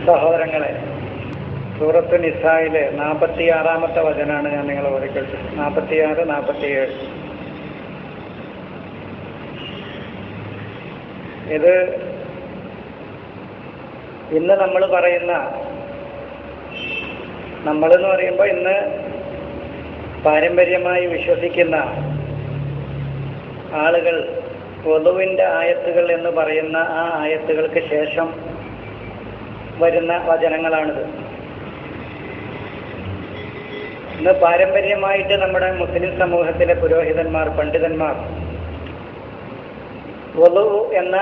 സഹോദരങ്ങളെ, സൂറത്ത് നിസായിലെ 46-ാമത്തെ വചനാണ് ഞാൻ നിങ്ങളെ ഓർമ്മിക്കുന്നത്. 46, 47. ഇത് ഇന്ന് നമ്മൾ പറയുന്ന, നമ്മളെന്ന് പറയുമ്പോൾ ഇന്ന് പാരമ്പര്യമായി വിശ്വസിക്കുന്ന ആളുകൾ വുളുവിൻ്റെ ആയത്തുകൾ എന്ന് പറയുന്ന ആ ആയത്തുകൾക്ക് ശേഷം വരുന്ന വചനങ്ങളാണിത്. ഇന്ന് പാരമ്പര്യമായിട്ട് നമ്മുടെ മുസ്ലിം സമൂഹത്തിലെ പുരോഹിതന്മാർ, പണ്ഡിതന്മാർ വുളു എന്ന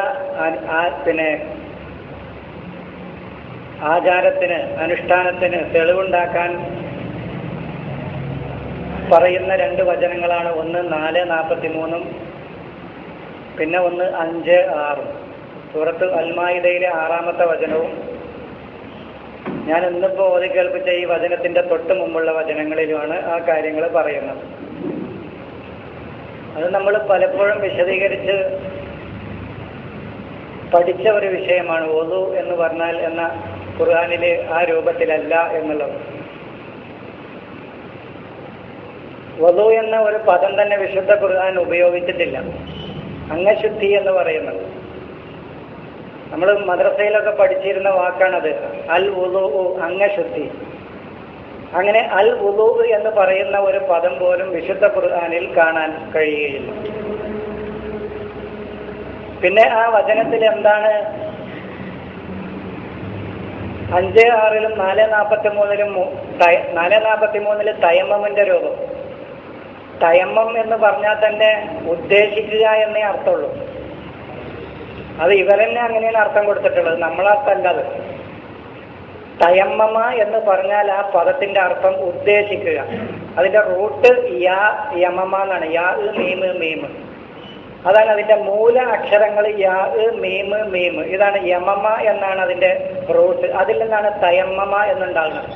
ആചാരത്തിന്, അനുഷ്ഠാനത്തിന് തെളിവുണ്ടാക്കാൻ പറയുന്ന 2 വചനങ്ങളാണ്. ഒന്ന് 4:43, പിന്നെ ഒന്ന് 5:6. സൂറത്ത് അൽ-മാഇദയിലെ 6-ാമത്തെ വചനവും ഞാൻ ഇന്നിപ്പോൾ ഓതി കേൾപ്പിച്ച ഈ വചനത്തിന്റെ തൊട്ട് മുമ്പുള്ള വചനങ്ങളിലുമാണ് ആ കാര്യങ്ങൾ പറയുന്നത്. അത് നമ്മൾ പലപ്പോഴും വിശദീകരിച്ച് പഠിച്ച ഒരു വിഷയമാണ്. വുളു എന്ന് പറഞ്ഞാൽ എന്ന ഖുർആനിലെ ആ രൂപത്തിലല്ല എന്നുള്ളത്. വുളു എന്ന ഒരു പദം തന്നെ വിശുദ്ധ ഖുർആൻ ഉപയോഗിച്ചിട്ടില്ല. അംഗശുദ്ധി എന്ന് പറയുന്നത് നമ്മൾ മദ്രസയിലൊക്കെ പഠിച്ചിരുന്ന വാക്കാണത്. അൽ വുളു, അംഗശുദ്ധി. അങ്ങനെ അൽ വുളു എന്ന് പറയുന്ന ഒരു പദം പോലും വിശുദ്ധ ഖുർആനിൽ കാണാൻ കഴിയുകയില്ല. പിന്നെ ആ വചനത്തിൽ എന്താണ് 5:6-ലും 4:43 തയമ്മമിന്റെ രൂപം. തയമ്മം എന്ന് പറഞ്ഞാൽ തന്നെ ഉദ്ദേശിക്കുക എന്നേ അർത്ഥമുള്ളൂ. അത് ഇവരെന്നെ അങ്ങനെയാണ് അർത്ഥം കൊടുത്തിട്ടുള്ളത്, നമ്മളർത്ഥല്ലത്. തയമ്മമ എന്ന് പറഞ്ഞാൽ ആ പദത്തിന്റെ അർത്ഥം ഉദ്ദേശിക്കുക. അതിന്റെ റൂട്ട് യാ യമമ എന്നാണ്. യാ മീമ് മീമ്, അതാണ് അതിന്റെ മൂല അക്ഷരങ്ങൾ. യാ മീമ് മീമ്, ഇതാണ് യമമ എന്നാണ് അതിന്റെ റൂട്ട്. അതിൽ നിന്നാണ് തയമ്മമ എന്നുണ്ടാകുന്നത്.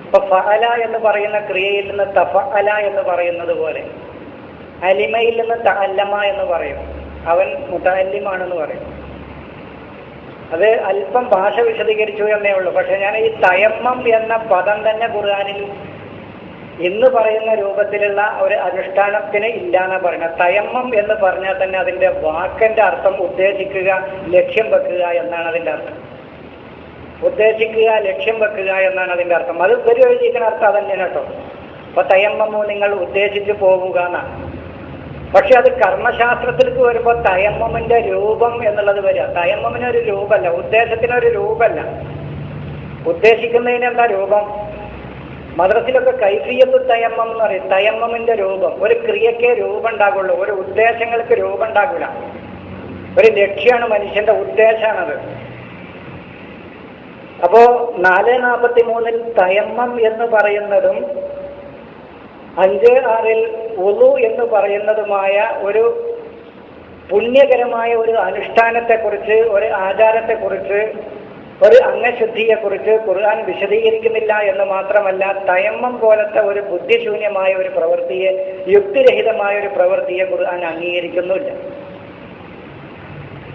ഇപ്പൊ ഫഅല എന്ന് പറയുന്ന ക്രിയയിൽ നിന്ന് തഫഅല എന്ന് പറയുന്നത് പോലെ, അലിമയിൽ നിന്ന് തഅല്ലമ എന്ന് പറയും. അവൻ മുതഅല്ലിമാണെന്ന് പറയും. അത് അല്പം ഭാഷ വിശദീകരിച്ചു എന്നേ ഉള്ളൂ. പക്ഷെ ഞാൻ ഈ തയമ്മം എന്ന പദം തന്നെ ഖുർആനിൽ ഇന്ന് പറയുന്ന രൂപത്തിലുള്ള ഒരു അനുഷ്ഠാനത്തിന് ഇല്ലാന്നാ പറയുന്നത്. തയമ്മം എന്ന് പറഞ്ഞാൽ തന്നെ അതിന്റെ വാക്കിന്റെ അർത്ഥം ഉദ്ദേശിക്കുക, ലക്ഷ്യം വെക്കുക എന്നാണ് അതിന്റെ അർത്ഥം. ഉദ്ദേശിക്കുക, ലക്ഷ്യം വെക്കുക എന്നാണ് അതിന്റെ അർത്ഥം. അത് ഉപയോഗിച്ചിരിക്കുന്ന അർത്ഥം അതന്നെയാണ് കേട്ടോ. അപ്പൊ തയമ്മമോ, നിങ്ങൾ ഉദ്ദേശിച്ച് പോവുക എന്നാണ്. പക്ഷെ അത് കർമ്മശാസ്ത്രത്തിലേക്ക് വരുമ്പോൾ തയമ്മമിന്റെ രൂപം എന്നുള്ളത് വരിക. തയമ്മമിനൊരു രൂപമല്ല, ഉദ്ദേശത്തിനൊരു രൂപമല്ല. ഉദ്ദേശിക്കുന്നതിന് എന്താ രൂപം? മദ്രസിലൊക്കെ കൈഫിയത്ത് തയമ്മം എന്ന് പറയും. തയമ്മമിന്റെ രൂപം. ഒരു ക്രിയക്കേ രൂപം ഉണ്ടാകുള്ളൂ, ഒരു ഉദ്ദേശങ്ങൾക്ക് രൂപം ഉണ്ടാകില്ല. ഒരു ലക്ഷ്യമാണ് മനുഷ്യന്റെ ഉദ്ദേശമാണത്. അപ്പോ 4:43 തയമ്മം എന്ന് പറയുന്നതും 5:6 വുളു എന്ന് പറയുന്നതുമായ ഒരു പുണ്യകരമായ ഒരു അനുഷ്ഠാനത്തെക്കുറിച്ച്, ഒരു ആചാരത്തെക്കുറിച്ച്, ഒരു അംഗശുദ്ധിയെക്കുറിച്ച് ഖുർആൻ വിശദീകരിക്കുന്നില്ല എന്ന് മാത്രമല്ല, തയമ്മം പോലത്തെ ഒരു ബുദ്ധിശൂന്യമായ ഒരു പ്രവൃത്തിയെ, യുക്തിരഹിതമായ ഒരു പ്രവൃത്തിയെ ഖുർആൻ അംഗീകരിക്കുന്നില്ല.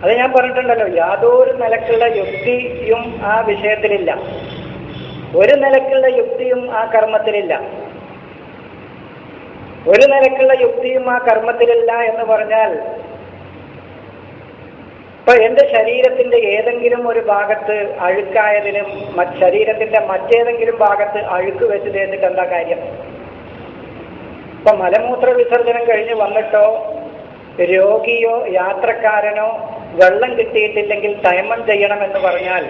അത് ഞാൻ പറഞ്ഞിട്ടുണ്ടല്ലോ, യാതൊരു നിലക്കുള്ള യുക്തിയും ആ വിഷയത്തിലില്ല. ഒരു നിലക്കുള്ള യുക്തിയും ആ കർമ്മത്തിലില്ല. ഒരു നിലക്കുള്ള യുക്തിയും ആ കർമ്മത്തിലില്ല എന്ന് പറഞ്ഞാൽ, ഇപ്പൊ എന്റെ ശരീരത്തിന്റെ ഏതെങ്കിലും ഒരു ഭാഗത്ത് അഴുക്കായതിനും ശരീരത്തിന്റെ മറ്റേതെങ്കിലും ഭാഗത്ത് അഴുക്ക് വെച്ച് തേച്ചിട്ട് എന്താ കാര്യം? ഇപ്പൊ മലമൂത്ര വിസർജനം കഴിഞ്ഞ് വന്നിട്ടോ, രോഗിയോ യാത്രക്കാരനോ വെള്ളം കിട്ടിയിട്ടില്ലെങ്കിൽ തയമ്മം ചെയ്യണമെന്ന് പറഞ്ഞാൽ,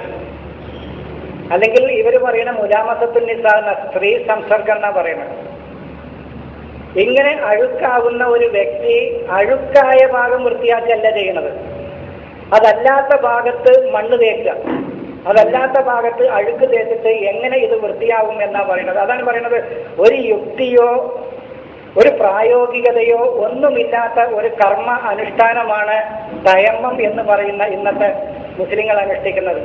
അല്ലെങ്കിൽ ഇവർ പറയുന്ന മുലാമസത്തുൻ നിസാ, സ്ത്രീ സംസർഗം എന്നാ പറയുന്നത്. ഇങ്ങനെ അഴുക്കാവുന്ന ഒരു വ്യക്തി അഴുക്കായ ഭാഗം വൃത്തിയാക്കല്ല ചെയ്യണത്. അതല്ലാത്ത ഭാഗത്ത് മണ്ണ് തേക്കുക, അതല്ലാത്ത ഭാഗത്ത് അഴുക്ക് തേച്ചിട്ട് എങ്ങനെ ഇത് വൃത്തിയാവും എന്നാ പറയുന്നത്. അതാണ് പറയുന്നത്, ഒരു യുക്തിയോ ഒരു പ്രായോഗികതയോ ഒന്നുമില്ലാത്ത ഒരു കർമ്മ അനുഷ്ഠാനമാണ് തയമ്മം എന്ന് പറയുന്ന ഇന്നത്തെ മുസ്ലിങ്ങൾ അനുഷ്ഠിക്കുന്നത്.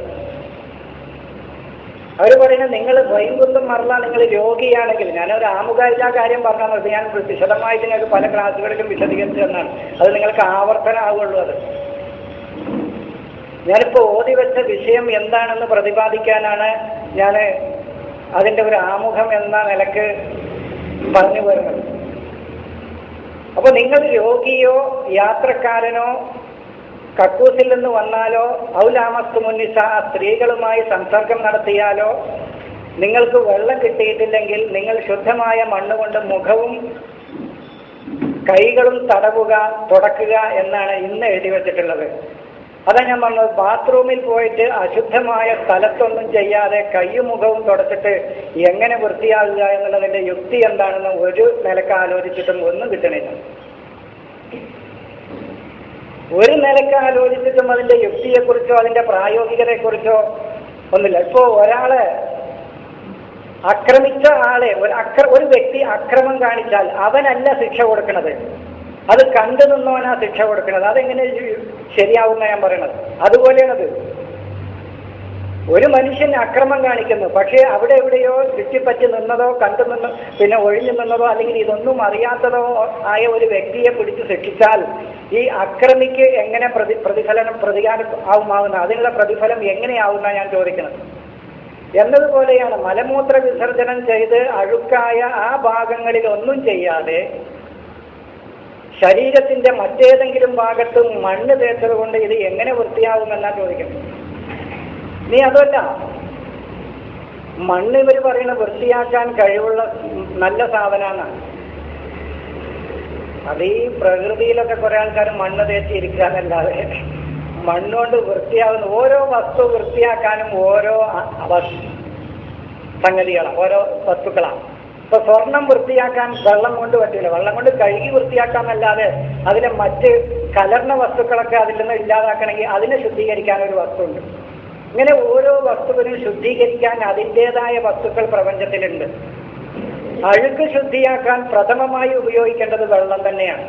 അവർ പറയുന്നത്, നിങ്ങൾ വൈകുന്നതും മറന്ന നിങ്ങൾ രോഗിയാണെങ്കിൽ, ഞാനൊരു ആമുഖമായിട്ട് ആ കാര്യം പറഞ്ഞാൽ മതി, ഞാൻ വിശദമായിട്ട് നിങ്ങൾക്ക് പല ക്ലാസ്സുകളിലും വിശദീകരിച്ചു തന്നാണ്. അത് നിങ്ങൾക്ക് ആവർത്തനമാവുള്ളൂ. അത് ഞാനിപ്പോൾ ഓതി വെച്ച വിഷയം എന്താണെന്ന് പ്രതിപാദിക്കാനാണ് ഞാൻ അതിൻ്റെ ഒരു ആമുഖം എന്ന നിലക്ക് പറഞ്ഞു വരുന്നത്. അപ്പോൾ നിങ്ങൾ രോഗിയോ യാത്രക്കാരനോ കക്കൂസിൽ നിന്ന് വന്നാലോ ഔലാമസ്തു മുന്നിസ സ്ത്രീകളുമായി സംസർഗം നടത്തിയാലോ നിങ്ങൾക്ക് വെള്ളം കിട്ടിയിട്ടില്ലെങ്കിൽ നിങ്ങൾ ശുദ്ധമായ മണ്ണുകൊണ്ട് മുഖവും കൈകളും തടവുക, തുടക്കുക എന്നാണ് ഇന്ന് എഴുതി വെച്ചിട്ടുള്ളത്. അതാ ഞാൻ പറഞ്ഞത്, ബാത്റൂമിൽ പോയിട്ട് അശുദ്ധമായ സ്ഥലത്തൊന്നും ചെയ്യാതെ കൈയും മുഖവും തുടച്ചിട്ട് എങ്ങനെ വൃത്തിയാകുക എന്നുള്ളതിൻ്റെ യുക്തി എന്താണെന്ന് ഒരു നിലക്ക് ആലോചിച്ചിട്ടും ഒന്നും കിട്ടണില്ല. ഒരു നിലക്ക് ആലോചിച്ചിട്ടും അതിൻ്റെ യുക്തിയെക്കുറിച്ചോ അതിൻ്റെ പ്രായോഗികതയെക്കുറിച്ചോ ഒന്നുമില്ല. ഇപ്പോൾ ഒരാളെ ആക്രമിച്ച ആളെ ഒരു വ്യക്തി അക്രമം കാണിച്ചാൽ അവനല്ല ശിക്ഷ കൊടുക്കുന്നത്, അത് കണ്ടു നിന്നവനാ ശിക്ഷ കൊടുക്കുന്നത്. അതെങ്ങനെ ശരിയാവുന്ന ഞാൻ പറയണത്? അതുപോലെയാണത്. ഒരു മനുഷ്യൻ അക്രമം കാണിക്കുന്നു, പക്ഷേ അവിടെ എവിടെയോ ചുറ്റിപ്പറ്റി നിന്നതോ കണ്ടു നിന്ന് പിന്നെ ഒഴിഞ്ഞു നിന്നതോ അല്ലെങ്കിൽ ഇതൊന്നും അറിയാത്തതോ ആയ ഒരു വ്യക്തിയെ പിടിച്ച് ശിക്ഷിച്ചാൽ ഈ അക്രമിക്ക് എങ്ങനെ പ്രതികാരം ആവുമാവുന്ന, അതിനുള്ള പ്രതിഫലം എങ്ങനെയാവുന്ന ഞാൻ ചോദിക്കുന്നത്. എന്നതുപോലെയാണ് മലമൂത്ര വിസർജനം ചെയ്ത് അഴുക്കായ ആ ഭാഗങ്ങളിൽ ഒന്നും ചെയ്യാതെ ശരീരത്തിന്റെ മറ്റേതെങ്കിലും ഭാഗത്ത് മണ്ണ് തേച്ചത് കൊണ്ട് ഇത് എങ്ങനെ വൃത്തിയാവുമെന്നാ ചോദിക്കുന്നത്. നീ അതല്ല, മണ്ണ് ഇവർ പറയുന്ന വൃത്തിയാക്കാൻ കഴിവുള്ള നല്ല സാധനമാണ്. അത് ഈ പ്രകൃതിയിലൊക്കെ കുറെ ആൾക്കാർ മണ്ണ് തേച്ചിരിക്കാനല്ലാതെ മണ്ണുകൊണ്ട് വൃത്തിയാകുന്ന ഓരോ വസ്തു വൃത്തിയാക്കാനും ഓരോ സംഗതികളാണ്, ഓരോ വസ്തുക്കളാണ്. ഇപ്പൊ സ്വർണം വൃത്തിയാക്കാൻ വെള്ളം കൊണ്ട് പറ്റില്ല, വെള്ളം കൊണ്ട് കഴുകി വൃത്തിയാക്കാന്നല്ലാതെ അതിലെ മറ്റ് കലർന്ന വസ്തുക്കളൊക്കെ അതിൽ നിന്ന് ഇല്ലാതാക്കണമെങ്കിൽ അതിനെ ശുദ്ധീകരിക്കാൻ ഒരു വസ്തുണ്ട്. ഇങ്ങനെ ഓരോ വസ്തുവിനും ശുദ്ധീകരിക്കാൻ അതിൻ്റെതായ വസ്തുക്കൾ പ്രപഞ്ചത്തിലുണ്ട്. അഴുക്ക് ശുദ്ധിയാക്കാൻ പ്രഥമമായി ഉപയോഗിക്കേണ്ടത് വെള്ളം തന്നെയാണ്,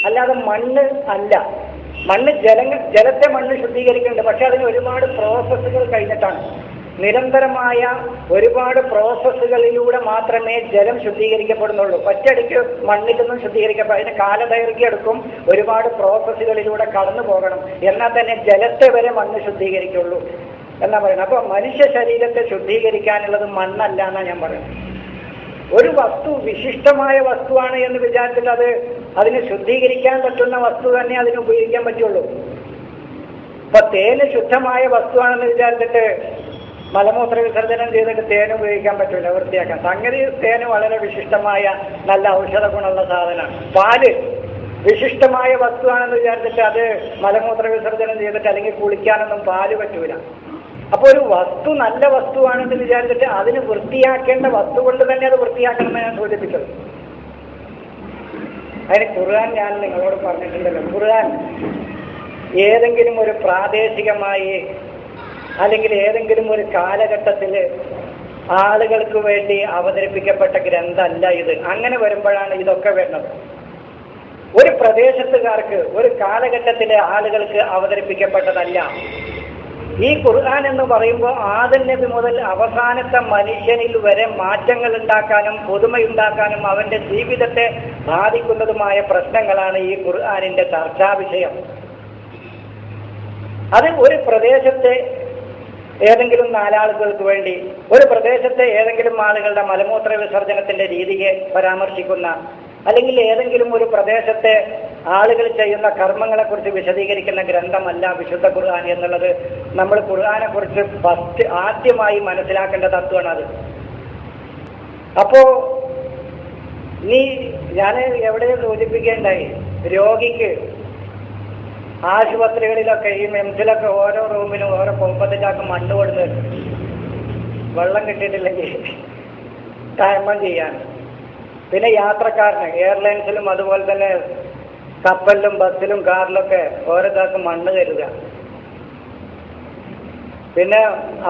അല്ലാതെ മണ്ണ് അല്ല. മണ്ണ് ജലത്തെ മണ്ണ് ശുദ്ധീകരിക്കുന്നുണ്ട്, പക്ഷെ അതിന് ഒരുപാട് പ്രോസസ്സുകൾ കഴിഞ്ഞിട്ടാണ്. നിരന്തരമായ ഒരുപാട് പ്രോസസ്സുകളിലൂടെ മാത്രമേ ജലം ശുദ്ധീകരിക്കപ്പെടുന്നുള്ളൂ. ഒറ്റയടിക്ക് മണ്ണിൽ നിന്നും ശുദ്ധീകരിക്കപ്പെടും. അതിന് കാലദൈർഘ്യം എടുക്കും, ഒരുപാട് പ്രോസസ്സുകളിലൂടെ കടന്നു പോകണം. എന്നാൽ തന്നെ ജലത്തെ വരെ മണ്ണ് ശുദ്ധീകരിക്കുള്ളൂ എന്നാ പറയുന്നത്. അപ്പോൾ മനുഷ്യ ശരീരത്തെ ശുദ്ധീകരിക്കാനുള്ളത് മണ്ണല്ല എന്നാണ് ഞാൻ പറയുന്നത്. ഒരു വസ്തു വിശിഷ്ടമായ വസ്തുവാണ് എന്ന് വിചാരിച്ചിട്ട് അതിന് ശുദ്ധീകരിക്കാൻ പറ്റുന്ന വസ്തു തന്നെ അതിന് ഉപയോഗിക്കാൻ പറ്റുള്ളൂ. ഇപ്പൊ തേന് ശുദ്ധമായ വസ്തുവാണെന്ന് വിചാരിച്ചിട്ട് മലമൂത്ര വിസർജനം ചെയ്തിട്ട് തേൻ ഉപയോഗിക്കാൻ പറ്റില്ല, വൃത്തിയാക്കാൻ. സംഗതി തേന് വളരെ വിശിഷ്ടമായ നല്ല ഔഷധ ഗുണമുള്ള സാധനമാണ്. പാല് വിശിഷ്ടമായ വസ്തുവാണെന്ന് വിചാരിച്ചിട്ട് അത് മലമൂത്ര വിസർജനം ചെയ്തിട്ട് അല്ലെങ്കിൽ കുളിക്കാനൊന്നും പാല് പറ്റൂല. അപ്പൊ ഒരു വസ്തു നല്ല വസ്തുവാണെന്ന് വിചാരിച്ചിട്ട് അതിന് വൃത്തിയാക്കേണ്ട വസ്തു കൊണ്ട് തന്നെ അത് വൃത്തിയാക്കണമെന്ന് ഞാൻ സൂചിപ്പിച്ചത്. അതിന് ഖുർആൻ ഞാൻ നിങ്ങളോട് പറഞ്ഞിട്ടുണ്ടല്ലോ. ഖുർആൻ ഏതെങ്കിലും ഒരു പ്രാദേശികമായി അല്ലെങ്കിൽ ഏതെങ്കിലും ഒരു കാലഘട്ടത്തിൽ ആളുകൾക്ക് വേണ്ടി അവതരിപ്പിക്കപ്പെട്ട ഗ്രന്ഥമല്ല ഇത്. അങ്ങനെ വരുമ്പോഴാണ് ഇതൊക്കെ വരുന്നത്. ഒരു പ്രദേശത്തുകാർക്ക് ഒരു കാലഘട്ടത്തിലെ ആളുകൾക്ക് അവതരിപ്പിക്കപ്പെട്ടതല്ല. ഈ ഖുർആൻ എന്ന് പറയുമ്പോൾ ആദം നബി മുതൽ അവസാനത്തെ മനുഷ്യനിൽ വരെ മാറ്റങ്ങൾ ഉണ്ടാക്കാനും പുതുമയുണ്ടാക്കാനും അവന്റെ ജീവിതത്തെ ബാധിക്കുന്നതുമായ പ്രശ്നങ്ങളാണ് ഈ ഖുർആനിന്റെ ചർച്ചാ വിഷയം. അത് ഒരു പ്രദേശത്തെ ഏതെങ്കിലും നാലാളുകൾക്ക് വേണ്ടി, ഒരു പ്രദേശത്തെ ഏതെങ്കിലും ആളുകളുടെ മലമൂത്ര വിസർജനത്തിന്റെ രീതിയെ പരാമർശിക്കുന്ന, അല്ലെങ്കിൽ ഏതെങ്കിലും ഒരു പ്രദേശത്തെ ആളുകൾ ചെയ്യുന്ന കർമ്മങ്ങളെക്കുറിച്ച് വിശദീകരിക്കുന്ന ഗ്രന്ഥമല്ല വിശുദ്ധ ഖുർആൻ എന്നുള്ളത് നമ്മൾ ഖുർആനെ കുറിച്ച് ആദ്യമായി മനസ്സിലാക്കേണ്ട തത്വമാണ് അത്. അപ്പോ ഞാൻ എവിടെയും സൂചിപ്പിക്കേണ്ടായി, രോഗിക്ക് ആശുപത്രികളിലൊക്കെ ഈ മെംസിലൊക്കെ ഓരോ റൂമിനും ഓരോ 30 ചാക്ക് മണ്ണ് കൊടുത്ത് വെള്ളം കിട്ടിയിട്ടില്ലെങ്കിൽ ടൈമം ചെയ്യാൻ. പിന്നെ യാത്രക്കാരന് എയർലൈൻസിലും അതുപോലെ തന്നെ കപ്പലിലും ബസ്സിലും കാറിലൊക്കെ ഓരോ ചാക്ക് മണ്ണ് കരുതുക. പിന്നെ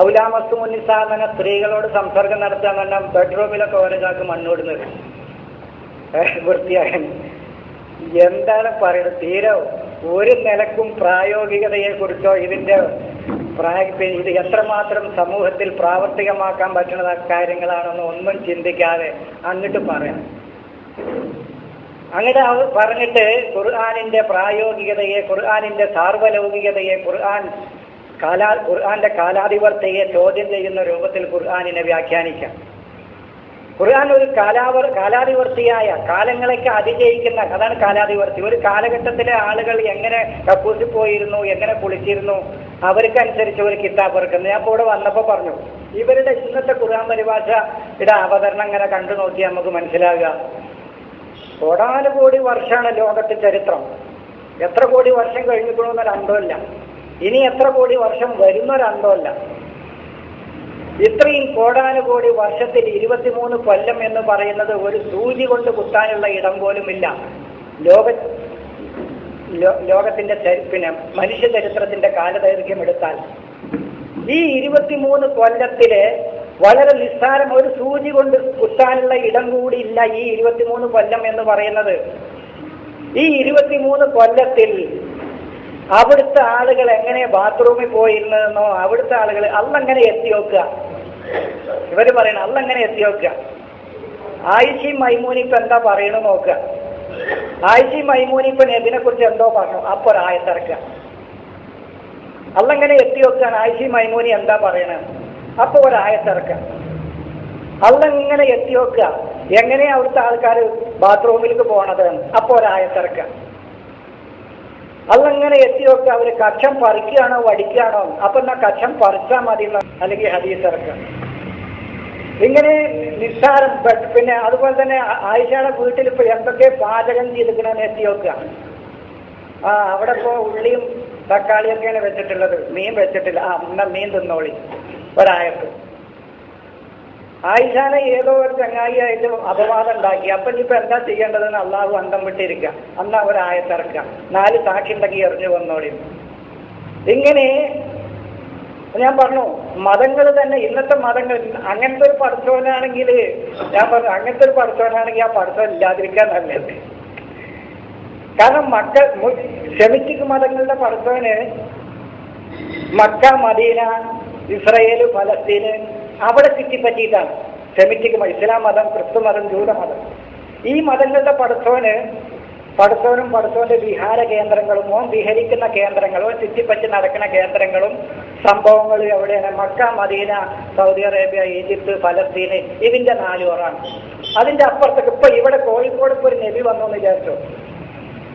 ഔലാമസ്തു മുന്നിസാ എന്ന സ്ത്രീകളോട് സംസർഗം നടത്താൻ തന്നെ ബെഡ്റൂമിലൊക്കെ ഓരോ ചാക്ക് മണ്ണ് കൊടുക്കുന്നത് വൃത്തിയാകാൻ. എന്താണ് പറയുന്നത്? തീരെ ഒരു നിലക്കും പ്രായോഗികതയെക്കുറിച്ചോ ഇതിൻ്റെ ഇത് എത്രമാത്രം സമൂഹത്തിൽ പ്രാവർത്തികമാക്കാൻ പറ്റുന്ന കാര്യങ്ങളാണെന്ന് ഒന്നും ചിന്തിക്കാതെ അങ്ങോട്ട് പറയാം. അങ്ങനെ പറഞ്ഞിട്ട് ഖുർആനിന്റെ പ്രായോഗികതയെ, ഖുർആനിന്റെ സാർവലൗകികതയെ, ഖുർആന്റെ കാലാധിപത്യത്തെ ചോദ്യം ചെയ്യുന്ന രൂപത്തിൽ ഖുർആനിനെ വ്യാഖ്യാനിക്കാം. ഖുർആൻ ഒരു കാലാധിവർത്തിയായ, കാലങ്ങളൊക്കെ അതിജയിക്കുന്ന, അതാണ് കാലാധിവർത്തി. ഒരു കാലഘട്ടത്തിലെ ആളുകൾ എങ്ങനെ കക്കൂസിൽ പോയിരുന്നു, എങ്ങനെ കുളിച്ചിരുന്നു, അവർക്കനുസരിച്ച് ഒരു കിതാബ് ഇറക്കുന്നത്. ഞാൻ ഇപ്പോൾ ഇവിടെ വന്നപ്പോൾ പറഞ്ഞു, ഇവരുടെ ഇന്നത്തെ ഖുർആൻ പരിഭാഷയുടെ അവതരണം ഇങ്ങനെ കണ്ടു നോക്കി നമുക്ക് മനസ്സിലാകുക. കോടാനുകോടി വർഷമാണ് ലോകത്തെ ചരിത്രം. എത്ര കോടി വർഷം കഴിഞ്ഞിക്കണമെന്നൊരു അന്തമില്ല. ഇനി എത്ര കോടി വർഷം വരുന്നൊരന്തമല്ല. ഇത്രയും കോടാനുകോടി വർഷത്തിൽ 23 കൊല്ലം എന്ന് പറയുന്നത് ഒരു സൂചി കൊണ്ട് കുത്താനുള്ള ഇടം പോലുമില്ല ലോകത്തിന്റെ മനുഷ്യ ചരിത്രത്തിന്റെ കാലദൈർഘ്യം എടുത്താൽ. ഈ 23 കൊല്ലത്തിലെ വളരെ നിസ്സാരം, ഒരു സൂചി കൊണ്ട് കുത്താനുള്ള ഇടം കൂടി ഇല്ല ഈ 23 കൊല്ലം എന്ന് പറയുന്നത്. ഈ 23 കൊല്ലത്തിൽ അവിടുത്തെ ആളുകൾ എങ്ങനെ ബാത്റൂമിൽ പോയിരുന്നതെന്നോ, അവിടുത്തെ ആളുകൾ അള്ളെങ്ങനെ എത്തി നോക്കുക. ഇവര് പറയണ അള്ളെങ്ങനെ എത്തി നോക്കുക. ആയിഷയും മൈമൂനിപ്പം എന്താ പറയണു നോക്കുക. ആയിഷയും മൈമൂനിപ്പൻ ഇതിനെ കുറിച്ച് എന്തോ പറഞ്ഞു, അപ്പൊ ഒരായത്തിറക്കുക. അള്ളെങ്ങനെ എത്തി നോക്കാൻ ആയിഷയും മൈമൂനി എന്താ പറയണ, അപ്പൊ ഒരായത്തിറക്കുക. അള്ളെങ്ങനെ എത്തി നോക്കുക, എങ്ങനെയാ അവിടുത്തെ ആൾക്കാർ ബാത്റൂമിലേക്ക് പോണത്, അപ്പൊ ഒരായത്തിറക്കുക. അള്ളെങ്ങനെ എത്തി നോക്കുക, അവര് കക്ഷം പറിക്കുകയാണോ വടിക്കുകയാണോ, അപ്പൊ എന്നാ കക്ഷം പറിച്ചാൽ മതി, അല്ലെങ്കിൽ ഹദീസ് ഇറക്കുക. ഇങ്ങനെ നിസ്സാരം. പിന്നെ അതുപോലെ തന്നെ ആയിഷയുടെ വീട്ടിൽ ഇപ്പൊ എന്തൊക്കെ പാചകം ചെയ്തിരിക്കണമെന്ന് എത്തി നോക്കുക. അവിടെ ഇപ്പോ ഉള്ളിയും തക്കാളിയൊക്കെയാണ് വെച്ചിട്ടുള്ളത്, മീൻ വെച്ചിട്ടില്ല. എന്നാ മീൻ തിന്നോളി ഒരായത്ത്. ആയിഷാനെ ഏതോ ഒരു ചങ്ങായിയായിട്ട് അപവാദം ഉണ്ടാക്കി. അപ്പൊ ഇനിയിപ്പോ എന്താ ചെയ്യേണ്ടതെന്ന് അള്ളാഹു അന്തം വിട്ടിരിക്കുക. അന്നാ ഒരായത്തിറക്കുക, 4 സാക്ഷി ഉണ്ടെങ്കിൽ എറിഞ്ഞു വന്നോളി. ഇങ്ങനെ ഞാൻ പറഞ്ഞു, മതങ്ങൾ തന്നെ, ഇന്നത്തെ മതങ്ങൾ അങ്ങനത്തെ ഒരു പഠിച്ചവനാണെങ്കിൽ, ഞാൻ പറഞ്ഞു അങ്ങനത്തെ ഒരു പഠിച്ചവനാണെങ്കിൽ ആ പഠിത്തം ഇല്ലാതിരിക്കാൻ നല്ലത്. കാരണം സെമിറ്റിക് മതങ്ങളുടെ പഠിത്തവന് മക്ക, മദീന, ഇസ്രയേല്, ഫലസ്തീന് അവിടെ ചുറ്റിപ്പറ്റിയിട്ടാണ്. സെമിറ്റിക് മതം, ഇസ്ലാം മതം, ക്രിസ്തു മതം, ജൂതമതം, ഈ മതങ്ങളുടെ പഠിത്തവനും പഠിത്തവന്റെ വിഹാര കേന്ദ്രങ്ങളും, വിഹരിക്കുന്ന കേന്ദ്രങ്ങളും, ചുറ്റിപ്പറ്റി നടക്കുന്ന കേന്ദ്രങ്ങളും സംഭവങ്ങളും എവിടെയാണ്? Mecca, Medina, Saudi Arabia, Egypt, ഫലസ്തീന്, ഇതിന്റെ 4 ഓറാണ്. അതിന്റെ അപ്പുറത്തേക്ക് ഇപ്പൊ ഇവിടെ കോഴിക്കോട് ഇപ്പൊ ഒരു നബി വന്നു എന്ന് വിചാരിച്ചു.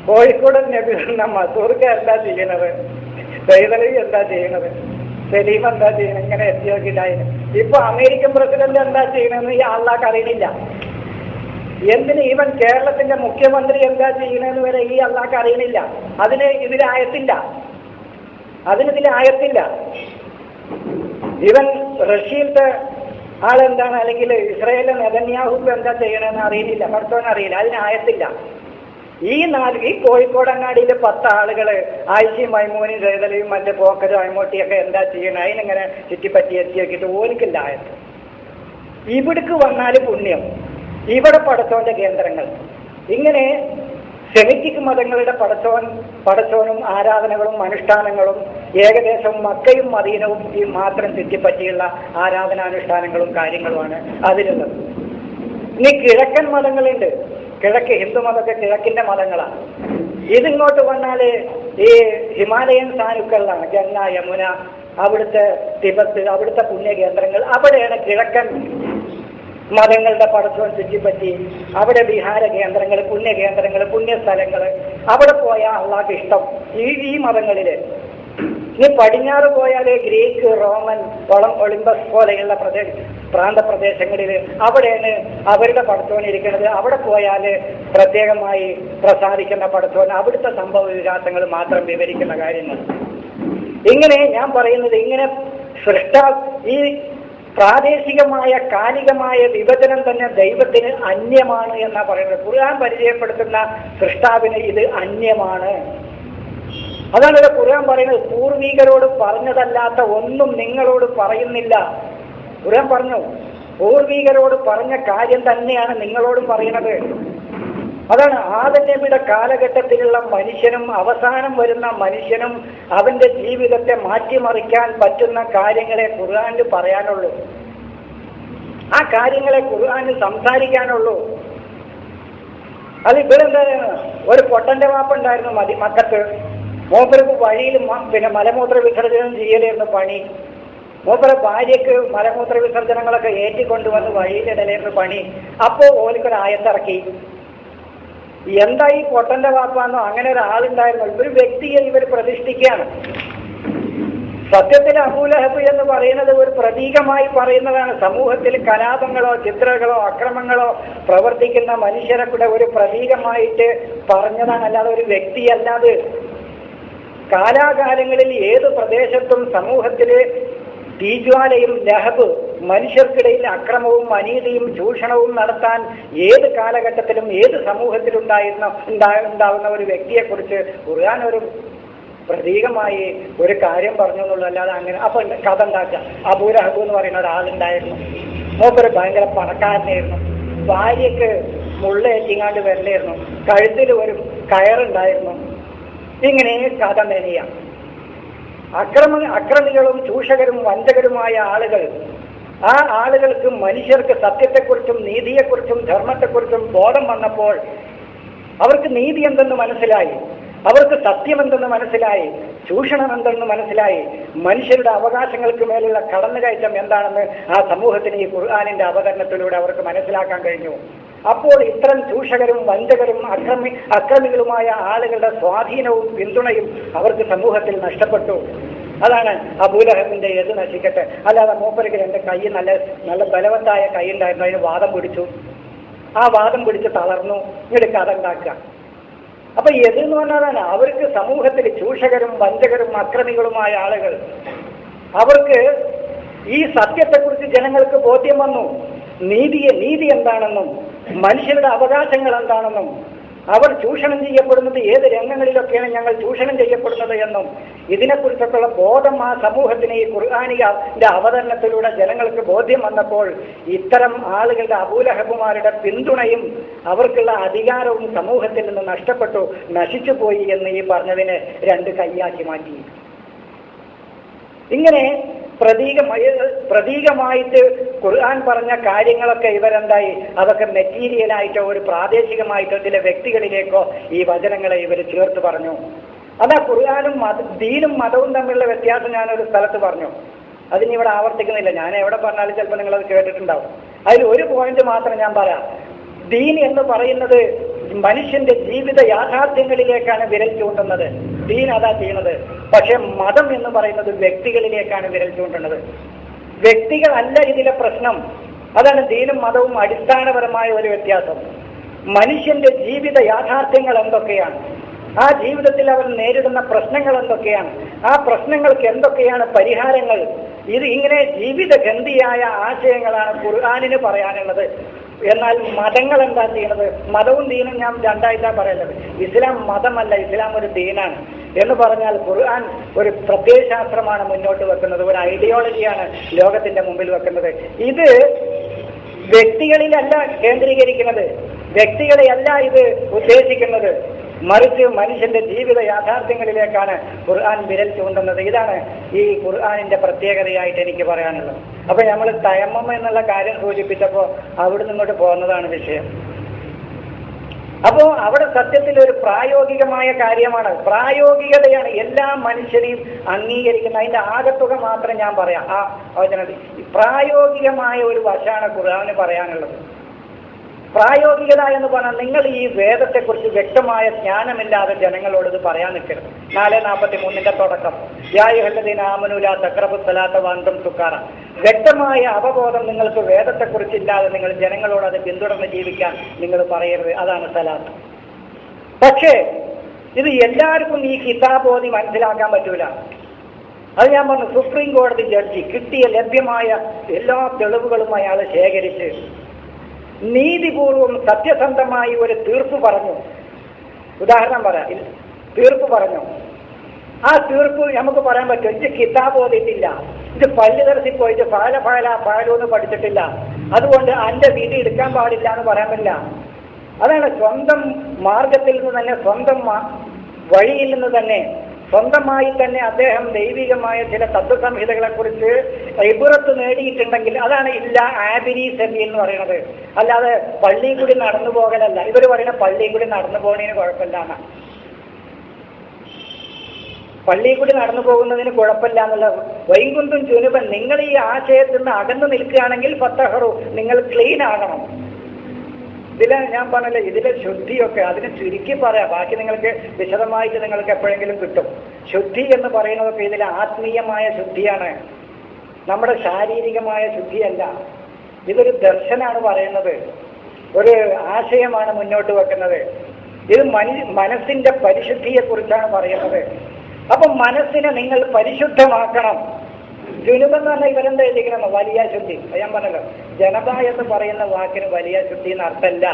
കോഴിക്കോട് നബി വന്ന മസൂർക്ക് എന്താ ചെയ്യണത്, സൈദലി എന്താ ചെയ്യണത്, സലീം എന്താ ചെയ്യണം, ഇങ്ങനെ എത്തി നോക്കിയിട്ടായിരുന്നു. ഇപ്പൊ അമേരിക്കൻ പ്രസിഡന്റ് എന്താ ചെയ്യണമെന്ന് ഈ ആൾക്കാർക്ക് അറിയില്ല. എന്തിന് ഈവൻ കേരളത്തിന്റെ മുഖ്യമന്ത്രി എന്താ ചെയ്യണമെന്ന് വരെ ഈ ആൾക്കാർക്ക് അറിയണില്ല. ഇതിലായത്തില്ല. ഈവൻ റഷ്യയിലത്തെ ആളെന്താണ്, അല്ലെങ്കിൽ ഇസ്രായേലിലെ നെതന്യാഹു എന്താ ചെയ്യണമെന്ന് അറിയില്ല, പഠിത്തവനറിയില്ല, അതിനായത്തില്ല. ഈ കോഴിക്കോടങ്ങാടിയിലെ 10 ആളുകള് ആയിഷയും മൈമൂനും സൈദലയും മറ്റേ പോക്കരും അയമോട്ടിയൊക്കെ എന്താ ചെയ്യണം, അതിനിങ്ങനെ ചുറ്റിപ്പറ്റി എത്തി നോക്കിയിട്ട് ഓനിക്കില്ല ആയത്. ഇവിടേക്ക് വന്നാല് പുണ്യം, ഇവിടെ പടച്ചോന്റെ കേന്ദ്രങ്ങൾ. ഇങ്ങനെ സെമിറ്റിക് മതങ്ങളുടെ പടച്ചോനും ആരാധനകളും അനുഷ്ഠാനങ്ങളും ഏകദേശം മക്കയും മദീനവും ഈ മാത്രം ചുറ്റിപ്പറ്റിയുള്ള ആരാധനാനുഷ്ഠാനങ്ങളും കാര്യങ്ങളുമാണ് അതിലുള്ളത്. ഇനി കിഴക്കൻ മതങ്ങളുണ്ട്. കിഴക്ക് ഹിന്ദു മതമൊക്കെ കിഴക്കിന്റെ മതങ്ങളാണ്. ഇതിങ്ങോട്ട് വന്നാല് ഈ ഹിമാലയൻ സാനുക്കളിലാണ്, ഗംഗ, യമുന, അവിടുത്തെ തിബത്ത്, അവിടുത്തെ പുണ്യകേന്ദ്രങ്ങൾ, അവിടെയാണ് കിഴക്കൻ മതങ്ങളുടെ പടച്ചോൻ ചുറ്റിപ്പറ്റി. അവിടെ വിഹാര കേന്ദ്രങ്ങൾ, പുണ്യകേന്ദ്രങ്ങൾ, പുണ്യസ്ഥലങ്ങൾ, അവിടെ പോയാൽ അള്ളാഹ്ക്ക് ഇഷ്ടം ഈ മതങ്ങളില്. ഇനി പടിഞ്ഞാറ് പോയാല് ഗ്രീക്ക്, റോമൻ, ഒളിമ്പസ് പോലെയുള്ള പ്രാന്തപ്രദേശങ്ങളിൽ അവിടെയാണ് അവരുടെ പടച്ചോൻ ഇരിക്കുന്നത്. അവിടെ പോയാല് പ്രത്യേകമായി പ്രസാദിക്കുന്ന പടച്ചോൻ, അവിടുത്തെ സംഭവ വികാസങ്ങൾ മാത്രം വിവരിക്കുന്ന കാര്യങ്ങൾ. ഇങ്ങനെ ഞാൻ പറയുന്നത്, ഇങ്ങനെ ഈ പ്രാദേശികമായ കാലികമായ വിഭജനം തന്നെ ദൈവത്തിന് അന്യമാണ് എന്നാ പറയുന്നത്. ഖുർആൻ പരിചയപ്പെടുത്തുന്ന സൃഷ്ടാവിന് ഇത് അന്യമാണ്. അതാണ് ഖുർആൻ പറയുന്നത്. പൂർവികരോട് പറഞ്ഞതല്ലാത്ത ഒന്നും നിങ്ങളോട് പറയുന്നില്ല. ഖുർആൻ പറഞ്ഞു, പൂർവികരോട് പറഞ്ഞ കാര്യം തന്നെയാണ് നിങ്ങളോടും പറയുന്നത്. അതാണ് ആദം നബിയുടെ കാലഘട്ടത്തിലുള്ള മനുഷ്യനും അവസാനം വരുന്ന മനുഷ്യനും അവന്റെ ജീവിതത്തെ മാറ്റിമറിക്കാൻ പറ്റുന്ന കാര്യങ്ങളെ ഖുർആനിൽ പറയാനുള്ളൂ. ആ കാര്യങ്ങളെ ഖുർആനിൽ സംസാരിക്കാനുള്ളൂ. അത് ഇവരെന്തായിരുന്നു, ഒരു പൊട്ടന്റെ വാപ്പുണ്ടായിരുന്നു മക്കത്ത്. മൂപ്പർക്ക് വഴിയിൽ പിന്നെ മലമൂത്ര വിസർജനം ചെയ്യലായിരുന്നു പണി. മൂപ്പര ഭാര്യക്ക് മലമൂത്ര വിസർജനങ്ങളൊക്കെ ഏറ്റിക്കൊണ്ടുവന്ന് വഴിയിലിടലായിരുന്നു പണി. അപ്പോൾ ഓലിക്കൊരു ആയത്തിറക്കി. എന്താ ഈ പൊട്ടന്റെ വാപ്പാന്നോ അങ്ങനെ ഒരാളുണ്ടായിരുന്നു. ഇവർ വ്യക്തിയെ ഇവർ പ്രതിഷ്ഠിക്കുകയാണ്. സത്യത്തിൽ അബൂലഹബ് എന്ന് പറയുന്നത് ഒരു പ്രതീകമായി പറയുന്നതാണ്. സമൂഹത്തിൽ കലാപങ്ങളോ ചിത്രങ്ങളോ അക്രമങ്ങളോ പ്രവർത്തിക്കുന്ന മനുഷ്യരെ കൂടെ ഒരു പ്രതീകമായിട്ട് പറഞ്ഞതാണ്, അല്ലാതെ ഒരു വ്യക്തിയല്ലാതെ. കാലാകാലങ്ങളിൽ ഏത് പ്രദേശത്തും സമൂഹത്തില് തീജ്വാലയും ലഹബ്, മനുഷ്യർക്കിടയിൽ അക്രമവും അനീതിയും ചൂഷണവും നടത്താൻ ഏത് കാലഘട്ടത്തിലും ഏത് സമൂഹത്തിലുണ്ടാകുന്ന ഒരു വ്യക്തിയെക്കുറിച്ച് ഖുർആൻ ഒരു പ്രതീകമായി ഒരു കാര്യം പറഞ്ഞു എന്നുള്ളൂ, അല്ലാതെ അങ്ങനെ. അപ്പൊ കഥ ഉണ്ടാക്കുക. അബൂലഹബ് എന്ന് പറയുന്ന ഒരാളുണ്ടായിരുന്നു. മൂപ്പര് ഭയങ്കര പണക്കാരനായിരുന്നു. ഭാര്യക്ക് മുള്ളേറ്റിങ്ങാണ്ട് വരലായിരുന്നു. കഴുത്തിൽ ഒരു കയറുണ്ടായിരുന്നു. ഇങ്ങനെ കഥ മെനയാം. അക്രമികളും ചൂഷകരും വഞ്ചകരുമായ ആളുകൾ, ആ ആളുകൾക്ക് മനുഷ്യർക്ക് സത്യത്തെക്കുറിച്ചും നീതിയെക്കുറിച്ചും ധർമ്മത്തെക്കുറിച്ചും ബോധം വന്നപ്പോൾ അവർക്ക് നീതി എന്തെന്ന് മനസ്സിലായി, അവർക്ക് സത്യമെന്തെന്ന് മനസ്സിലായി, ചൂഷണം എന്തെന്ന് മനസ്സിലായി, മനുഷ്യരുടെ അവകാശങ്ങൾക്ക് മേലുള്ള കടന്നുകയറ്റം എന്താണെന്ന് ആ സമൂഹത്തിന് ഈ ഖുർആനിന്റെ അവതരണത്തിലൂടെ അവർക്ക് മനസ്സിലാക്കാൻ കഴിഞ്ഞു. അപ്പോൾ ഇത്തരം ചൂഷകരും വഞ്ചകരും അക്രമികളുമായ ആളുകളുടെ സ്വാധീനവും പിന്തുണയും അവർക്ക് സമൂഹത്തിൽ നഷ്ടപ്പെട്ടു. അതാണ് അബൂലഹബിന്റെ ഏത് നശിക്കട്ടെ. അല്ലാതെ മൂപ്പർക്ക് രണ്ട് കൈ നല്ല ബലവത്തായ കൈ ഉണ്ടായിരുന്നു, അതിന് വാദം പിടിച്ചു. ആ വാദം പിടിച്ച് തളർന്നു. ഇങ്ങോട്ട് കഥ ഉണ്ടാക്കുക. അപ്പൊ എതെന്ന് പറഞ്ഞതാണ്, അവർക്ക് സമൂഹത്തിൽ ചൂഷകരും വഞ്ചകരും അക്രമികളുമായ ആളുകൾ, അവർക്ക് ഈ സത്യത്തെക്കുറിച്ച് ജനങ്ങൾക്ക് ബോധ്യം വന്നു. നീതി എന്താണെന്നും മനുഷ്യരുടെ അവകാശങ്ങൾ എന്താണെന്നും അവർ ചൂഷണം ചെയ്യപ്പെടുന്നത് ഏത് രംഗങ്ങളിലൊക്കെയാണ് ഞങ്ങൾ ചൂഷണം ചെയ്യപ്പെടുന്നത് എന്നും ഇതിനെക്കുറിച്ചൊക്കെയുള്ള ബോധം ആ സമൂഹത്തിന് ഈ ഖുർആനിന്റെ അവതരണത്തിലൂടെ ജനങ്ങൾക്ക് ബോധ്യം വന്നപ്പോൾ ഇത്തരം ആളുകളുടെ അബൂലഹബുമാരുടെ പിന്തുണയും അവർക്കുള്ള അധികാരവും സമൂഹത്തിൽ നിന്ന് നഷ്ടപ്പെട്ടു, നശിച്ചുപോയി എന്ന് ഈ പറഞ്ഞതിനെ രണ്ട് കൈയാക്കി മാറ്റി. ഇങ്ങനെ പ്രതീകമായിട്ട് ഖുർആൻ പറഞ്ഞ കാര്യങ്ങളൊക്കെ ഇവരെന്തായി, അതൊക്കെ മെറ്റീരിയലായിട്ടോ ഒരു പ്രാദേശികമായിട്ടോ ചില വ്യക്തികളിലേക്കോ ഈ വചനങ്ങളെ ഇവർ ചേർത്ത് പറഞ്ഞു. അതാ ഖുർആനും ദീനും മതവും തമ്മിലുള്ള വ്യത്യാസം ഞാനൊരു സ്ഥലത്ത് പറഞ്ഞു. അതിനിവിടെ ആവർത്തിക്കുന്നില്ല. ഞാൻ എവിടെ പറഞ്ഞാലും ചിലപ്പോൾ നിങ്ങളത് കേട്ടിട്ടുണ്ടാവും. അതിൽ ഒരു പോയിന്റ് മാത്രം ഞാൻ പറയാം. ദീൻ എന്ന് പറയുന്നത് മനുഷ്യന്റെ ജീവിത യാഥാർത്ഥ്യങ്ങളിലേക്കാണ് വിരൽ ചൂണ്ടുന്നത്. ദീൻ അതാ ചെയ്യുന്നത്. പക്ഷെ മതം എന്ന് പറയുന്നത് വ്യക്തികളിലേക്കാണ് വിരൽ ചൂണ്ടുന്നത്. വ്യക്തികളല്ല ഇതിലെ പ്രശ്നം. അതാണ് ദീനും മതവും അടിസ്ഥാനപരമായ ഒരു വ്യത്യാസം. മനുഷ്യന്റെ ജീവിത യാഥാർത്ഥ്യങ്ങൾ എന്തൊക്കെയാണ്, ആ ജീവിതത്തിൽ അവർ നേരിടുന്ന പ്രശ്നങ്ങൾ എന്തൊക്കെയാണ്, ആ പ്രശ്നങ്ങൾക്ക് എന്തൊക്കെയാണ് പരിഹാരങ്ങൾ, ഇത് ഇങ്ങനെ ജീവിതഗന്ധിയായ ആശയങ്ങളാണ് ഖുർആനിന് പറയാനുള്ളത്. എന്നാൽ മതങ്ങൾ എന്താ ചെയ്യുന്നത്? മതവും ദീനും ഞാൻ രണ്ടായിട്ടാണ് പറയുന്നത്. ഇസ്ലാം മതമല്ല, ഇസ്ലാം ഒരു ദീനാണ്. എന്ന് പറഞ്ഞാൽ ഖുർആൻ ഒരു പ്രത്യയശാസ്ത്രമാണ് മുന്നോട്ട് വെക്കുന്നത്, ഒരു ഐഡിയോളജിയാണ് ലോകത്തിന്റെ മുമ്പിൽ വെക്കുന്നത്. ഇത് വ്യക്തികളിലല്ല കേന്ദ്രീകരിക്കുന്നത്, വ്യക്തികളെയല്ല ഇത് ഉദ്ദേശിക്കുന്നത്, മറിച്ച് മനുഷ്യന്റെ ജീവിത യാഥാർത്ഥ്യങ്ങളിലേക്കാണ് ഖുർആൻ വിരൽ ചൂണ്ടുന്നത്. ഇതാണ് ഈ ഖുർആനിന്റെ പ്രത്യേകതയായിട്ട് എനിക്ക് പറയാനുള്ളത്. അപ്പൊ നമ്മൾ തയമ്മം എന്നുള്ള കാര്യം സൂചിപ്പിച്ചപ്പോൾ അവിടെ നിങ്ങോട്ട് പോകുന്നതാണ് വിഷയം. അപ്പോ അവിടെ സത്യത്തിൽ ഒരു പ്രായോഗികമായ കാര്യമാണ്, പ്രായോഗികതയാണ്. എല്ലാ മനുഷ്യരെയും അംഗീകരിക്കുന്ന അതിന്റെ ആകത്തുക മാത്രം ഞാൻ പറയാം. ആ വചനത്തിൽ പ്രായോഗികമായ ഒരു വശമാണ് ഖുർആന് പറയാനുള്ളത്. പ്രായോഗികത എന്ന് പറഞ്ഞാൽ നിങ്ങൾ ഈ വേദത്തെക്കുറിച്ച് വ്യക്തമായ ജ്ഞാനമില്ലാതെ ജനങ്ങളോട് ഇത് പറയാൻ നിൽക്കരുത്. 4:43 തുടക്കം, വ്യക്തമായ അവബോധം നിങ്ങൾക്ക് വേദത്തെക്കുറിച്ചില്ലാതെ നിങ്ങൾ ജനങ്ങളോട് അത് പിന്തുടർന്ന് ജീവിക്കാൻ നിങ്ങൾ പറയരുത്. അതാണ് സലാത്ത്. പക്ഷേ ഇത് എല്ലാവർക്കും ഈ കിതാബോധി മനസ്സിലാക്കാൻ പറ്റൂല. അത് ഞാൻ പറഞ്ഞു. സുപ്രീം കോടതി ജഡ്ജി കിട്ടിയ ലഭ്യമായ എല്ലാ തെളിവുകളും അയാൾ ശേഖരിച്ച് നീതിപൂർവം സത്യസന്ധമായി ഒരു തീർപ്പ് പറഞ്ഞു. ഉദാഹരണം പറയാം, തീർപ്പ് പറഞ്ഞു. ആ തീർപ്പ് നമുക്ക് പറയാൻ പറ്റും, ഇത് കിതാബ് ഓതിയിട്ടില്ല, ഇത് പല്ല് തെറിച്ച് പോയിട്ട് പാലോന്ന് പഠിച്ചിട്ടില്ല, അതുകൊണ്ട് എൻ്റെ വിധി എടുക്കാൻ പാടില്ല എന്ന് പറയാൻ പറ്റില്ല. അതാണ് സ്വന്തം മാർഗത്തിൽ നിന്ന് തന്നെ, സ്വന്തം വഴിയിൽ നിന്ന് തന്നെ സ്വന്തമായി തന്നെ അദ്ദേഹം ദൈവികമായ ചില തത്വസംഹിതകളെ കുറിച്ച് ഇബറത്ത് നേടിയിട്ടുണ്ടെങ്കിൽ അതാണ് ഇല്ല ആബിരി സബി എന്ന് പറയുന്നത്. അല്ലാതെ പള്ളിയിൽ കൂടി നടന്നു പോകലല്ല. ഇവർ പറയുന്ന പള്ളിയിൽ കൂടി നടന്നു പോകുന്നതിന് കുഴപ്പമില്ല, പള്ളിയിൽ കൂടി നടന്നു പോകുന്നതിന് കുഴപ്പമില്ല എന്നുള്ള. വൈകുന്തും ജുനുബൻ, നിങ്ങൾ ഈ ആശയത്തിൽ നിന്ന് അകന്നു നിൽക്കുകയാണെങ്കിൽ ഫത്തഹറു, നിങ്ങൾ ക്ലീൻ ആകണം. ഇതിലെ ഞാൻ പറഞ്ഞില്ലേ, ഇതിലെ ശുദ്ധിയൊക്കെ അതിന് ചുരുക്കി പറയാം, ബാക്കി നിങ്ങൾക്ക് വിശദമായിട്ട് നിങ്ങൾക്ക് എപ്പോഴെങ്കിലും കിട്ടും. ശുദ്ധി എന്ന് പറയുന്നതൊക്കെ ഇതിലെ ആത്മീയമായ ശുദ്ധിയാണ്, നമ്മുടെ ശാരീരികമായ ശുദ്ധിയല്ല. ഇതൊരു ദർശനാണ് പറയുന്നത്, ഒരു ആശയമാണ് മുന്നോട്ട് വെക്കുന്നത്. ഇത് മനസ്സിന്റെ പരിശുദ്ധിയെ കുറിച്ചാണ് പറയുന്നത്. അപ്പം മനസ്സിനെ നിങ്ങൾ പരിശുദ്ധമാക്കണം. ജുനുബെന്ന് പറഞ്ഞാൽ ഇവരെന്താ എഴുതിക്കണം? വലിയ ശുദ്ധി. ഞാൻ പറഞ്ഞല്ലോ, ജനത എന്ന് പറയുന്ന വാക്കിന് വലിയ ശുദ്ധി എന്ന് അർത്ഥമല്ല.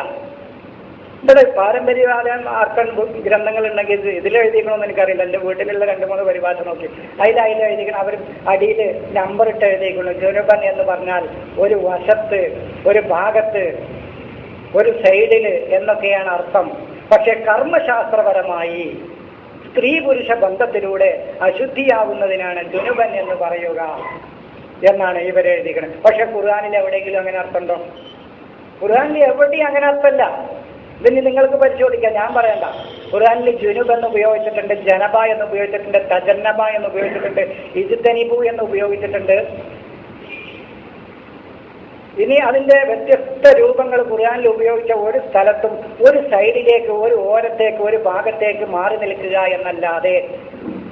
ഇവിടെ പാരമ്പര്യവാദ അർത്ഥം ഗ്രന്ഥങ്ങളുണ്ടെങ്കിൽ ഇതിലെഴുതിക്കണമെന്ന് എനിക്കറിയില്ല. എൻ്റെ വീട്ടിലുള്ള 2-3 പരിഭാഷ നോക്കി അതിലെഴുതിക്കണം. അവർ അടിയിൽ നമ്പർ ഇട്ട് എഴുതിക്കണം. ജുനുബൻ എന്ന് പറഞ്ഞാൽ ഒരു വശത്ത്, ഒരു ഭാഗത്ത്, ഒരു സൈഡിൽ എന്നൊക്കെയാണ് അർത്ഥം. പക്ഷെ കർമ്മശാസ്ത്രപരമായി സ്ത്രീ പുരുഷ ബന്ധത്തിലൂടെ അശുദ്ധിയാവുന്നതിനാണ് ജുനുബൻ എന്ന് പറയുക എന്നാണ് ഇവരെഴുതിക്കുന്നത്. പക്ഷെ ഖുർആനിൽ എവിടെയെങ്കിലും അങ്ങനെ അർത്ഥമുണ്ടോ? ഖുർആനിൽ എവിടെയും അങ്ങനെ അർത്ഥമല്ല. ഇതിന് നിങ്ങൾക്ക് പരിശോധിക്കാം, ഞാൻ പറയണ്ട. ഖുർആനിൽ ജുനുബ് എന്ന് ഉപയോഗിച്ചിട്ടുണ്ട്, ജനബ എന്ന് ഉപയോഗിച്ചിട്ടുണ്ട്, തജന്നബ എന്ന് ഉപയോഗിച്ചിട്ടുണ്ട്, ഇജ്തനിബു എന്ന് ഉപയോഗിച്ചിട്ടുണ്ട്. ഇനി അതിന്റെ വ്യത്യസ്ത രൂപങ്ങൾ ഖുർആനിൽ ഉപയോഗിച്ച ഒരു സ്ഥലത്തും ഒരു സൈഡിലേക്ക്, ഒരു ഓരത്തേക്ക്, ഒരു ഭാഗത്തേക്ക് മാറി നിൽക്കുക എന്നല്ലാതെ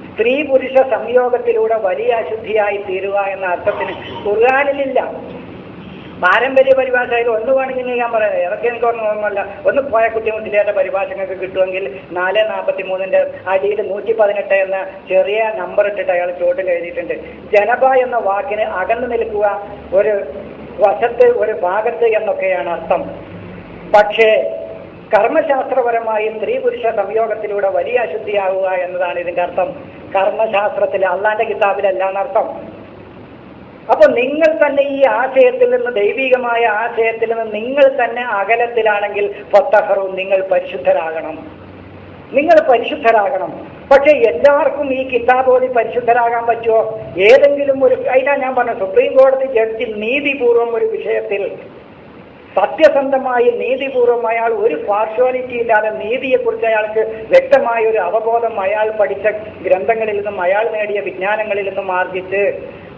സ്ത്രീ പുരുഷ സംയോഗത്തിലൂടെ വലിയ അശുദ്ധിയായി തീരുക എന്ന അർത്ഥത്തിന് ഖുർആനിലില്ല. പാരമ്പര്യ പരിഭാഷയിൽ ഒന്ന് വേണമെങ്കിൽ ഞാൻ പറയാം, ഇതൊക്കെ എനിക്ക് ഓർമ്മല്ല. ഒന്ന് പോയ കുട്ടിമുട്ടിലേറ്റ പരിഭാഷ നിങ്ങൾക്ക് കിട്ടുമെങ്കിൽ 443 അടിയിൽ 118 എന്ന ചെറിയ നമ്പർ ഇട്ടിട്ട് അയാൾ ചോട്ടിൽ എഴുതിയിട്ടുണ്ട്. ജനബ എന്ന വാക്കിന് അകന്നു നിൽക്കുക, ഒരു വശത്ത്, ഒരു ഭാഗത്ത് എന്നൊക്കെയാണ് അർത്ഥം. പക്ഷേ കർമ്മശാസ്ത്രപരമായി സ്ത്രീ പുരുഷ സംയോഗത്തിലൂടെ വലിയ അശുദ്ധിയാവുക എന്നതാണ് ഇതിന്റെ അർത്ഥം. കർമ്മശാസ്ത്രത്തിൽ, അള്ളാന്റെ കിതാബിലല്ല എന്നർത്ഥം. അപ്പൊ നിങ്ങൾ തന്നെ ഈ ആശയത്തിൽ നിന്ന്, ദൈവികമായ ആശയത്തിൽ നിന്ന് നിങ്ങൾ തന്നെ അകലത്തിലാണെങ്കിൽ ഫത്തഹറു, നിങ്ങൾ പരിശുദ്ധരാകണം, നിങ്ങൾ പരിശുദ്ധരാകണം. പക്ഷെ എല്ലാവർക്കും ഈ കിതാബോധി പരിശുദ്ധരാകാൻ പറ്റുമോ? ഏതെങ്കിലും ഒരു, അതിനാ ഞാൻ പറഞ്ഞ സുപ്രീം കോടതി ജഡ്ജി നീതിപൂർവം ഒരു വിഷയത്തിൽ സത്യസന്ധമായി നീതിപൂർവം അയാൾ ഒരു പാർഷ്വാലിറ്റി ഇല്ലാതെ നീതിയെക്കുറിച്ച് അയാൾക്ക് വ്യക്തമായ ഒരു അവബോധം അയാൾ പഠിച്ച ഗ്രന്ഥങ്ങളിൽ നിന്നും അയാൾ നേടിയ വിജ്ഞാനങ്ങളിൽ നിന്നും ആർജിച്ച്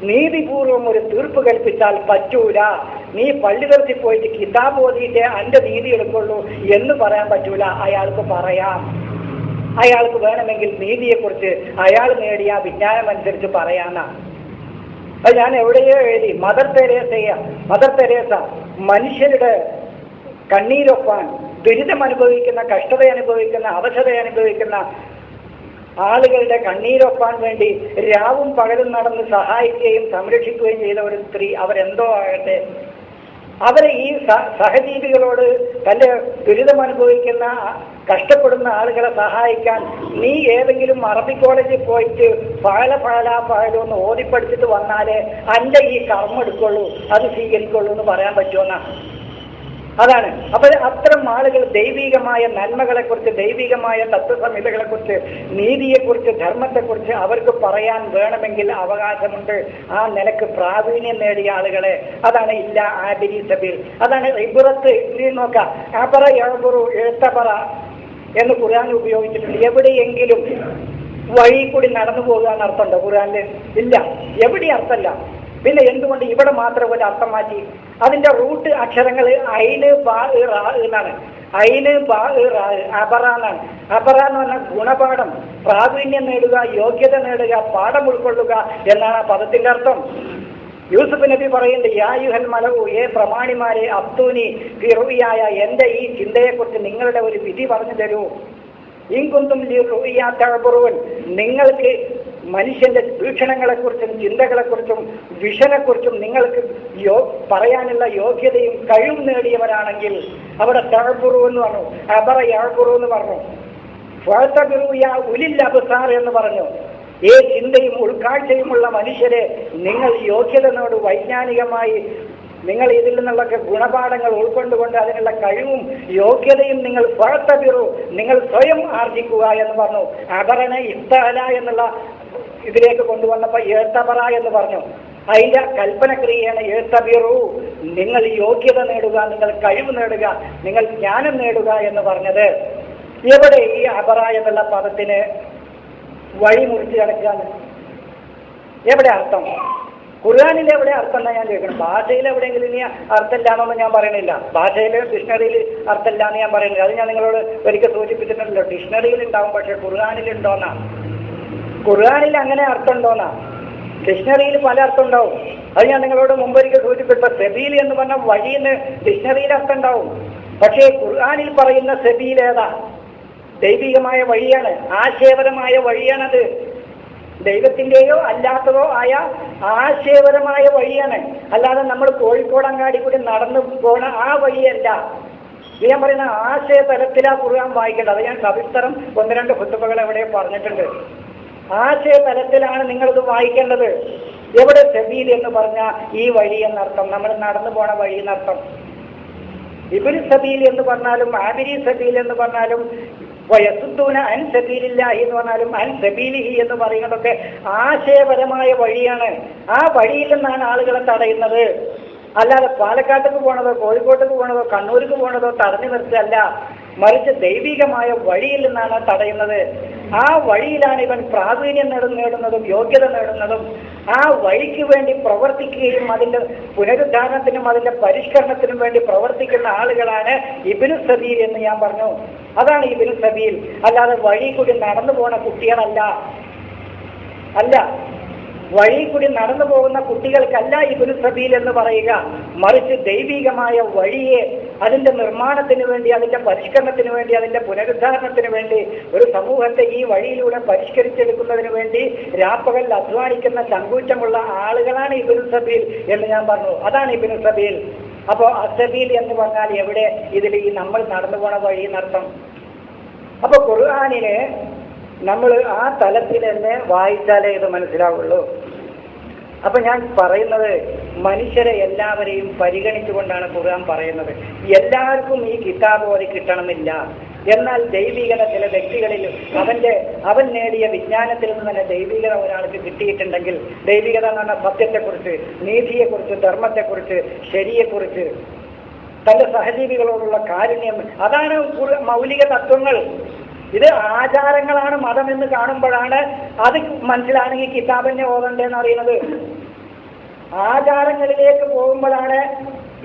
നീതിപൂർവം ഒരു തീർപ്പ് കൽപ്പിച്ചാൽ പറ്റൂല, നീ പള്ളി നിർത്തി പോയിട്ട് കിതാബ് ഓതിയിട്ട് എൻ്റെ നീതി എടുക്കുള്ളൂ എന്ന് പറയാൻ പറ്റൂല. അയാൾക്ക് പറയാം, അയാൾക്ക് വേണമെങ്കിൽ നീതിയെക്കുറിച്ച് അയാൾ നേടിയ വിജ്ഞാനം അനുസരിച്ച് പറയാനാ. അത് ഞാൻ എവിടെയോ എഴുതി. മദർ തെരേസ മനുഷ്യരുടെ കണ്ണീരൊപ്പാൻ, ദുരിതം അനുഭവിക്കുന്ന, കഷ്ടത അനുഭവിക്കുന്ന, അവശത അനുഭവിക്കുന്ന ആളുകളുടെ കണ്ണീരൊപ്പാൻ വേണ്ടി രാവും പകലും നടന്ന് സഹായിക്കുകയും സംരക്ഷിക്കുകയും ചെയ്ത ഒരു സ്ത്രീ, അവരെന്തോ ആകട്ടെ, അവരെ ഈ സഹജീവികളോട്, തൻ്റെ ദുരിതം അനുഭവിക്കുന്ന, കഷ്ടപ്പെടുന്ന ആളുകളെ സഹായിക്കാൻ നീ ഏതെങ്കിലും അറബി കോളേജിൽ പോയിട്ട് പാഴലൊന്ന് ഓതിപ്പടിച്ചിട്ട് വന്നാലേ എൻ്റെ ഈ കർമ്മം എടുക്കുള്ളൂ, അത് സ്വീകരിക്കുള്ളൂ എന്ന് പറയാൻ പറ്റുമെന്നാ. അതാണ്. അപ്പോൾ അത്തരം ആളുകൾ ദൈവികമായ നന്മകളെക്കുറിച്ച്, ദൈവികമായ തത്വസംഹിതകളെക്കുറിച്ച്, നീതിയെക്കുറിച്ച്, ധർമ്മത്തെക്കുറിച്ച് അവർക്ക് പറയാൻ വേണമെങ്കിൽ അവകാശമുണ്ട്. ആ നിലക്ക് പ്രാവീണ്യം നേടിയ ആളുകളെ, അതാണ് ഇല്ല ആബിരി സബീൽ, അതാണ് ഇബ്റത്ത്. നീ നോക്കാം, അബറ യഅ്ബുറു എഴുത്തബറ എന്ന് ഖുർആൻ ഉപയോഗിച്ചിട്ടുണ്ട്. എവിടെയെങ്കിലും വഴി കൂടി നടന്നു പോകുക എന്നർത്ഥമുണ്ടോ ഖുർആനിൽ? ഇല്ല, എവിടെ അർത്ഥമല്ല. പിന്നെ എന്തുകൊണ്ട് ഇവിടെ മാത്രം പോലെ അർത്ഥം മാറ്റി? അതിന്റെ റൂട്ട് അക്ഷരങ്ങൾ ഐന് ബാ റാ എന്നാണ്. ഐന് ബാ റാ, അബറ എന്നാണ്. അബറ എന്ന് പറഞ്ഞാൽ ഗുണപാഠം, പ്രാവീണ്യം നേടുക, യോഗ്യത നേടുക, പാഠം ഉൾക്കൊള്ളുക എന്നാണ് ആ പദത്തിന്റെ അർത്ഥം. യൂസുഫ് നബി പറയുന്നുണ്ട്, യാ യുഹൽ മലവു, പ്രമാണിമാരെ, അബ്ദൂനി ഫിറുയായ, എന്റെ ഈ ചിന്തയെക്കുറിച്ച് നിങ്ങളുടെ ഒരു വിധി പറഞ്ഞു തരൂ. ഇൻകുന്തും റുയാത്തഅ്ബുറൂൻ, നിങ്ങൾക്ക് മനുഷ്യന്റെ വീക്ഷണങ്ങളെക്കുറിച്ചും ചിന്തകളെക്കുറിച്ചും വിഷനെക്കുറിച്ചും നിങ്ങൾക്ക് പറയാനുള്ള യോഗ്യതയും കഴിവും നേടിയവരാണെങ്കിൽ, അവിടെ തഅ്ബുറു എന്ന് പറഞ്ഞു, അബറ യഅ്ബുറു എന്ന് പറഞ്ഞു, ഫഅ്തബിറു യാ ഉലിൽ അബ്സാർ എന്ന് പറഞ്ഞു. ഈ ചിന്തയും ഉൾക്കാഴ്ചയുമുള്ള മനുഷ്യരെ നിങ്ങൾ യോഗ്യത നേടൂ, വൈജ്ഞാനികമായി നിങ്ങൾ ഇതിൽ നിന്നുള്ളൊക്കെ ഗുണപാഠങ്ങൾ ഉൾക്കൊണ്ടുകൊണ്ട് അതിനുള്ള കഴിവും യോഗ്യതയും നിങ്ങൾ ഫഅ്തബിറു, നിങ്ങൾ സ്വയം ആർജിക്കുക എന്ന് പറഞ്ഞു. അബറനെ ഇസ്തഅല എന്നുള്ള ഇതിലേക്ക് കൊണ്ടുവന്നപ്പോൾ ഏത്തബറ എന്ന് പറഞ്ഞു. അതിന്റെ കൽപ്പനക്രിയയാണ് ഏത്തബിറു, നിങ്ങൾ യോഗ്യത നേടുക, നിങ്ങൾ കഴിവ് നേടുക, നിങ്ങൾ ജ്ഞാനം നേടുക എന്ന് പറഞ്ഞത്. എവിടെ ഈ അബറ എന്നുള്ള പദത്തിന് വഴി മുറിച്ച് കിടക്കുകയാണ്? എവിടെ അർത്ഥം? ഖുർആനിൽ എവിടെ അർത്ഥം എന്നാ ഞാൻ ചോദിക്കണം. ഭാഷയിൽ എവിടെയെങ്കിലും ഇനി അർത്ഥമില്ലാന്നൊന്നും ഞാൻ പറയണില്ല. ഭാഷയിൽ ഡിക്ഷണറിയിൽ അർത്ഥമില്ല എന്ന് ഞാൻ പറയുന്നില്ല. അത് ഞാൻ നിങ്ങളോട് ഒരിക്കൽ സൂചിപ്പിച്ചിട്ടുണ്ടല്ലോ. ഡിക്ഷണറിയിൽ ഉണ്ടാവും, പക്ഷെ ഖുർആനിൽ ഉണ്ടോന്നാ? ഖുർആനിൽ അങ്ങനെ അർത്ഥം ഉണ്ടോന്നാ? ഡിക്ഷണറിയിൽ പല അർത്ഥം ഉണ്ടാവും. അത് ഞാൻ നിങ്ങളോട് മുമ്പൊരിക്കൽ സൂചിപ്പിച്ച സെബീൽ എന്ന് പറഞ്ഞ വഴിന്ന് ഡിക്ഷണറിയിൽ അർത്ഥം ഉണ്ടാവും. പക്ഷേ ഖുർആനിൽ പറയുന്ന സെബീൽ ഏതാ? ദൈവികമായ വഴിയാണ്, ആശയപരമായ വഴിയാണത്. ദൈവത്തിൻ്റെയോ അല്ലാത്തതോ ആയ ആശയപരമായ വഴിയാണ്. അല്ലാതെ നമ്മൾ കോഴിക്കോട് അങ്ങാടി കൂടി നടന്നു പോണ ആ വഴിയല്ല. ഇത് ഞാൻ പറയുന്ന ആശയ തലത്തിലാ ഖുർആൻ വായിക്കേണ്ടത്. അത് ഞാൻ സവിസ്തരം 1-2 ഖുതുബകൾ എവിടെ പറഞ്ഞിട്ടുണ്ട്. ആശയ തലത്തിലാണ് നിങ്ങളിത് വായിക്കേണ്ടത്. എവിടെ സബീൽ എന്ന് പറഞ്ഞാൽ ഈ വഴി എന്നർത്ഥം, നമ്മൾ നടന്നു പോണ വഴി എന്നർത്ഥം. ഇബ്നു സബീൽ എന്ന് പറഞ്ഞാലും ആബിരി സബീൽ എന്ന് പറഞ്ഞാലും വയസുദ്ദൂന അൻ സബീലില്ലാഹി എന്ന് പറഞ്ഞാലും അൻ സബീലിഹി എന്ന് പറയുന്നതൊക്കെ ആശയപരമായ വഴിയാണ്. ആ വഴിയിൽ നിന്നാണ് ആളുകളെ തടയുന്നത്. അല്ലാതെ പാലക്കാട്ടേക്ക് പോകണതോ കോഴിക്കോട്ടേക്ക് പോകണതോ കണ്ണൂർക്ക് പോകണതോ തടഞ്ഞു നിർത്തല്ല, മറിച്ച് ദൈവികമായ വഴിയിൽ നിന്നാണ് തടയുന്നത്. ആ വഴിയിലാണ് ഇവൻ പ്രാവീണ്യം നേടുന്നതും യോഗ്യത നേടുന്നതും. ആ വഴിക്ക് വേണ്ടി പ്രവർത്തിക്കുകയും അതിൻ്റെ പുനരുദ്ധാരണത്തിനും അതിൻ്റെ പരിഷ്കരണത്തിനും വേണ്ടി പ്രവർത്തിക്കുന്ന ആളുകളാണ് ഇബ്നു സബീൽ എന്ന് ഞാൻ പറഞ്ഞു. അതാണ് ഇബ്നു സബീൽ. അല്ലാതെ വഴി കൂടി നടന്നു പോണ കുട്ടികളല്ല. അല്ല, വഴി കൂടി നടന്നു പോകുന്ന കുട്ടികൾക്കല്ല ഇബ്നു സബീൽ എന്ന് പറയുക, മറിച്ച് ദൈവികമായ വഴിയെ അതിൻ്റെ നിർമ്മാണത്തിന് വേണ്ടി, അതിൻ്റെ പരിഷ്കരണത്തിന് വേണ്ടി, അതിൻ്റെ പുനരുദ്ധാരണത്തിന് വേണ്ടി, ഒരു സമൂഹത്തെ ഈ വഴിയിലൂടെ പരിഷ്കരിച്ചെടുക്കുന്നതിന് വേണ്ടി രാപ്പകൽ അധ്വാനിക്കുന്ന ചങ്കൂറ്റമുള്ള ആളുകളാണ് ഇബ്നു സബീൽ എന്ന് ഞാൻ പറഞ്ഞു. അതാണ് ഇബ്നു സബീൽ. അപ്പോൾ അസബീൽ എന്ന് പറഞ്ഞാൽ എവിടെ? ഇതിൽ ഈ നമ്മൾ നടന്നു പോണ വഴി എന്നർത്ഥം. അപ്പോൾ ഖുർആനിനെ നമ്മൾ ആ തലത്തിൽ തന്നെ വായിച്ചാലേ ഇത് മനസ്സിലാവുള്ളൂ. അപ്പൊ ഞാൻ പറയുന്നത് മനുഷ്യരെ എല്ലാവരെയും പരിഗണിച്ചുകൊണ്ടാണ് ഖുർആൻ പറയുന്നത്. എല്ലാവർക്കും ഈ കിതാബ് ഓതി കിട്ടണമെന്നില്ല. എന്നാൽ ദൈവികത ചില വ്യക്തികളിൽ അവൻ നേടിയ വിജ്ഞാനത്തിൽ നിന്ന് തന്നെ ദൈവികത ഒരാൾക്ക് കിട്ടിയിട്ടുണ്ടെങ്കിൽ, ദൈവികത എന്ന് പറഞ്ഞാൽ സത്യത്തെക്കുറിച്ച്, നീതിയെക്കുറിച്ച്, ധർമ്മത്തെക്കുറിച്ച്, ശരിയെക്കുറിച്ച്, തന്റെ സഹജീവികളോടുള്ള കാരുണ്യം, അതാണ് മൗലിക തത്വങ്ങൾ. ഇത് ആചാരങ്ങളാണ് മതം എന്ന് കാണുമ്പോഴാണ് അത് മനസ്സിലാണെങ്കിൽ കിതാബിനെ ഓതണ്ടെന്ന് അറിയുന്നത്. ആചാരങ്ങളിലേക്ക് പോകുമ്പോഴാണ്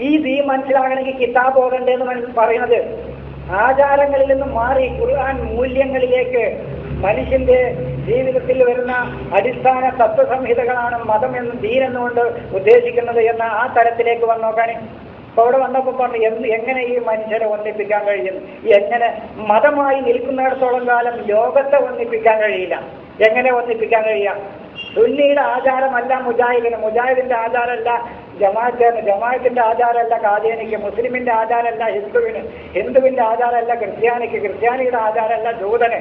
ഈ മനസ്സിലാകണമെങ്കിൽ കിതാബ് ഓതണ്ടെന്ന് പറയുന്നത്. ആചാരങ്ങളിൽ നിന്ന് മാറി ഖുർആൻ മൂല്യങ്ങളിലേക്ക്, മനുഷ്യന്റെ ജീവിതത്തിൽ വരുന്ന അടിസ്ഥാന തത്വസംഹിതകളാണ് മതം എന്ന് ദീൻ എന്നുകൊണ്ട് ഉദ്ദേശിക്കുന്നത് എന്ന ആ തരത്തിലേക്ക് വന്ന് നോക്കാൻ. അപ്പോൾ അവിടെ വന്നപ്പോൾ പറഞ്ഞു എങ്ങനെ ഈ മനുഷ്യരെ ഒന്നിപ്പിക്കാൻ കഴിയും? എങ്ങനെ? മതമായി നിൽക്കുന്നിടത്തോളം കാലം ലോകത്തെ ഒന്നിപ്പിക്കാൻ കഴിയില്ല. എങ്ങനെ ഒന്നിപ്പിക്കാൻ കഴിയാം? സുന്നിയുടെ ആചാരമല്ല മുജാഹിദിന്റെ ആചാരമല്ല ജമാഅത്തിന്റെ ആചാരമല്ല ഖാദിയാനിക്ക്, മുസ്ലിമിന്റെ ആചാരമല്ല ഹിന്ദുവിന്റെ ആചാരമല്ല ക്രിസ്ത്യാനിയുടെ ആചാരമല്ല ജൂതന്,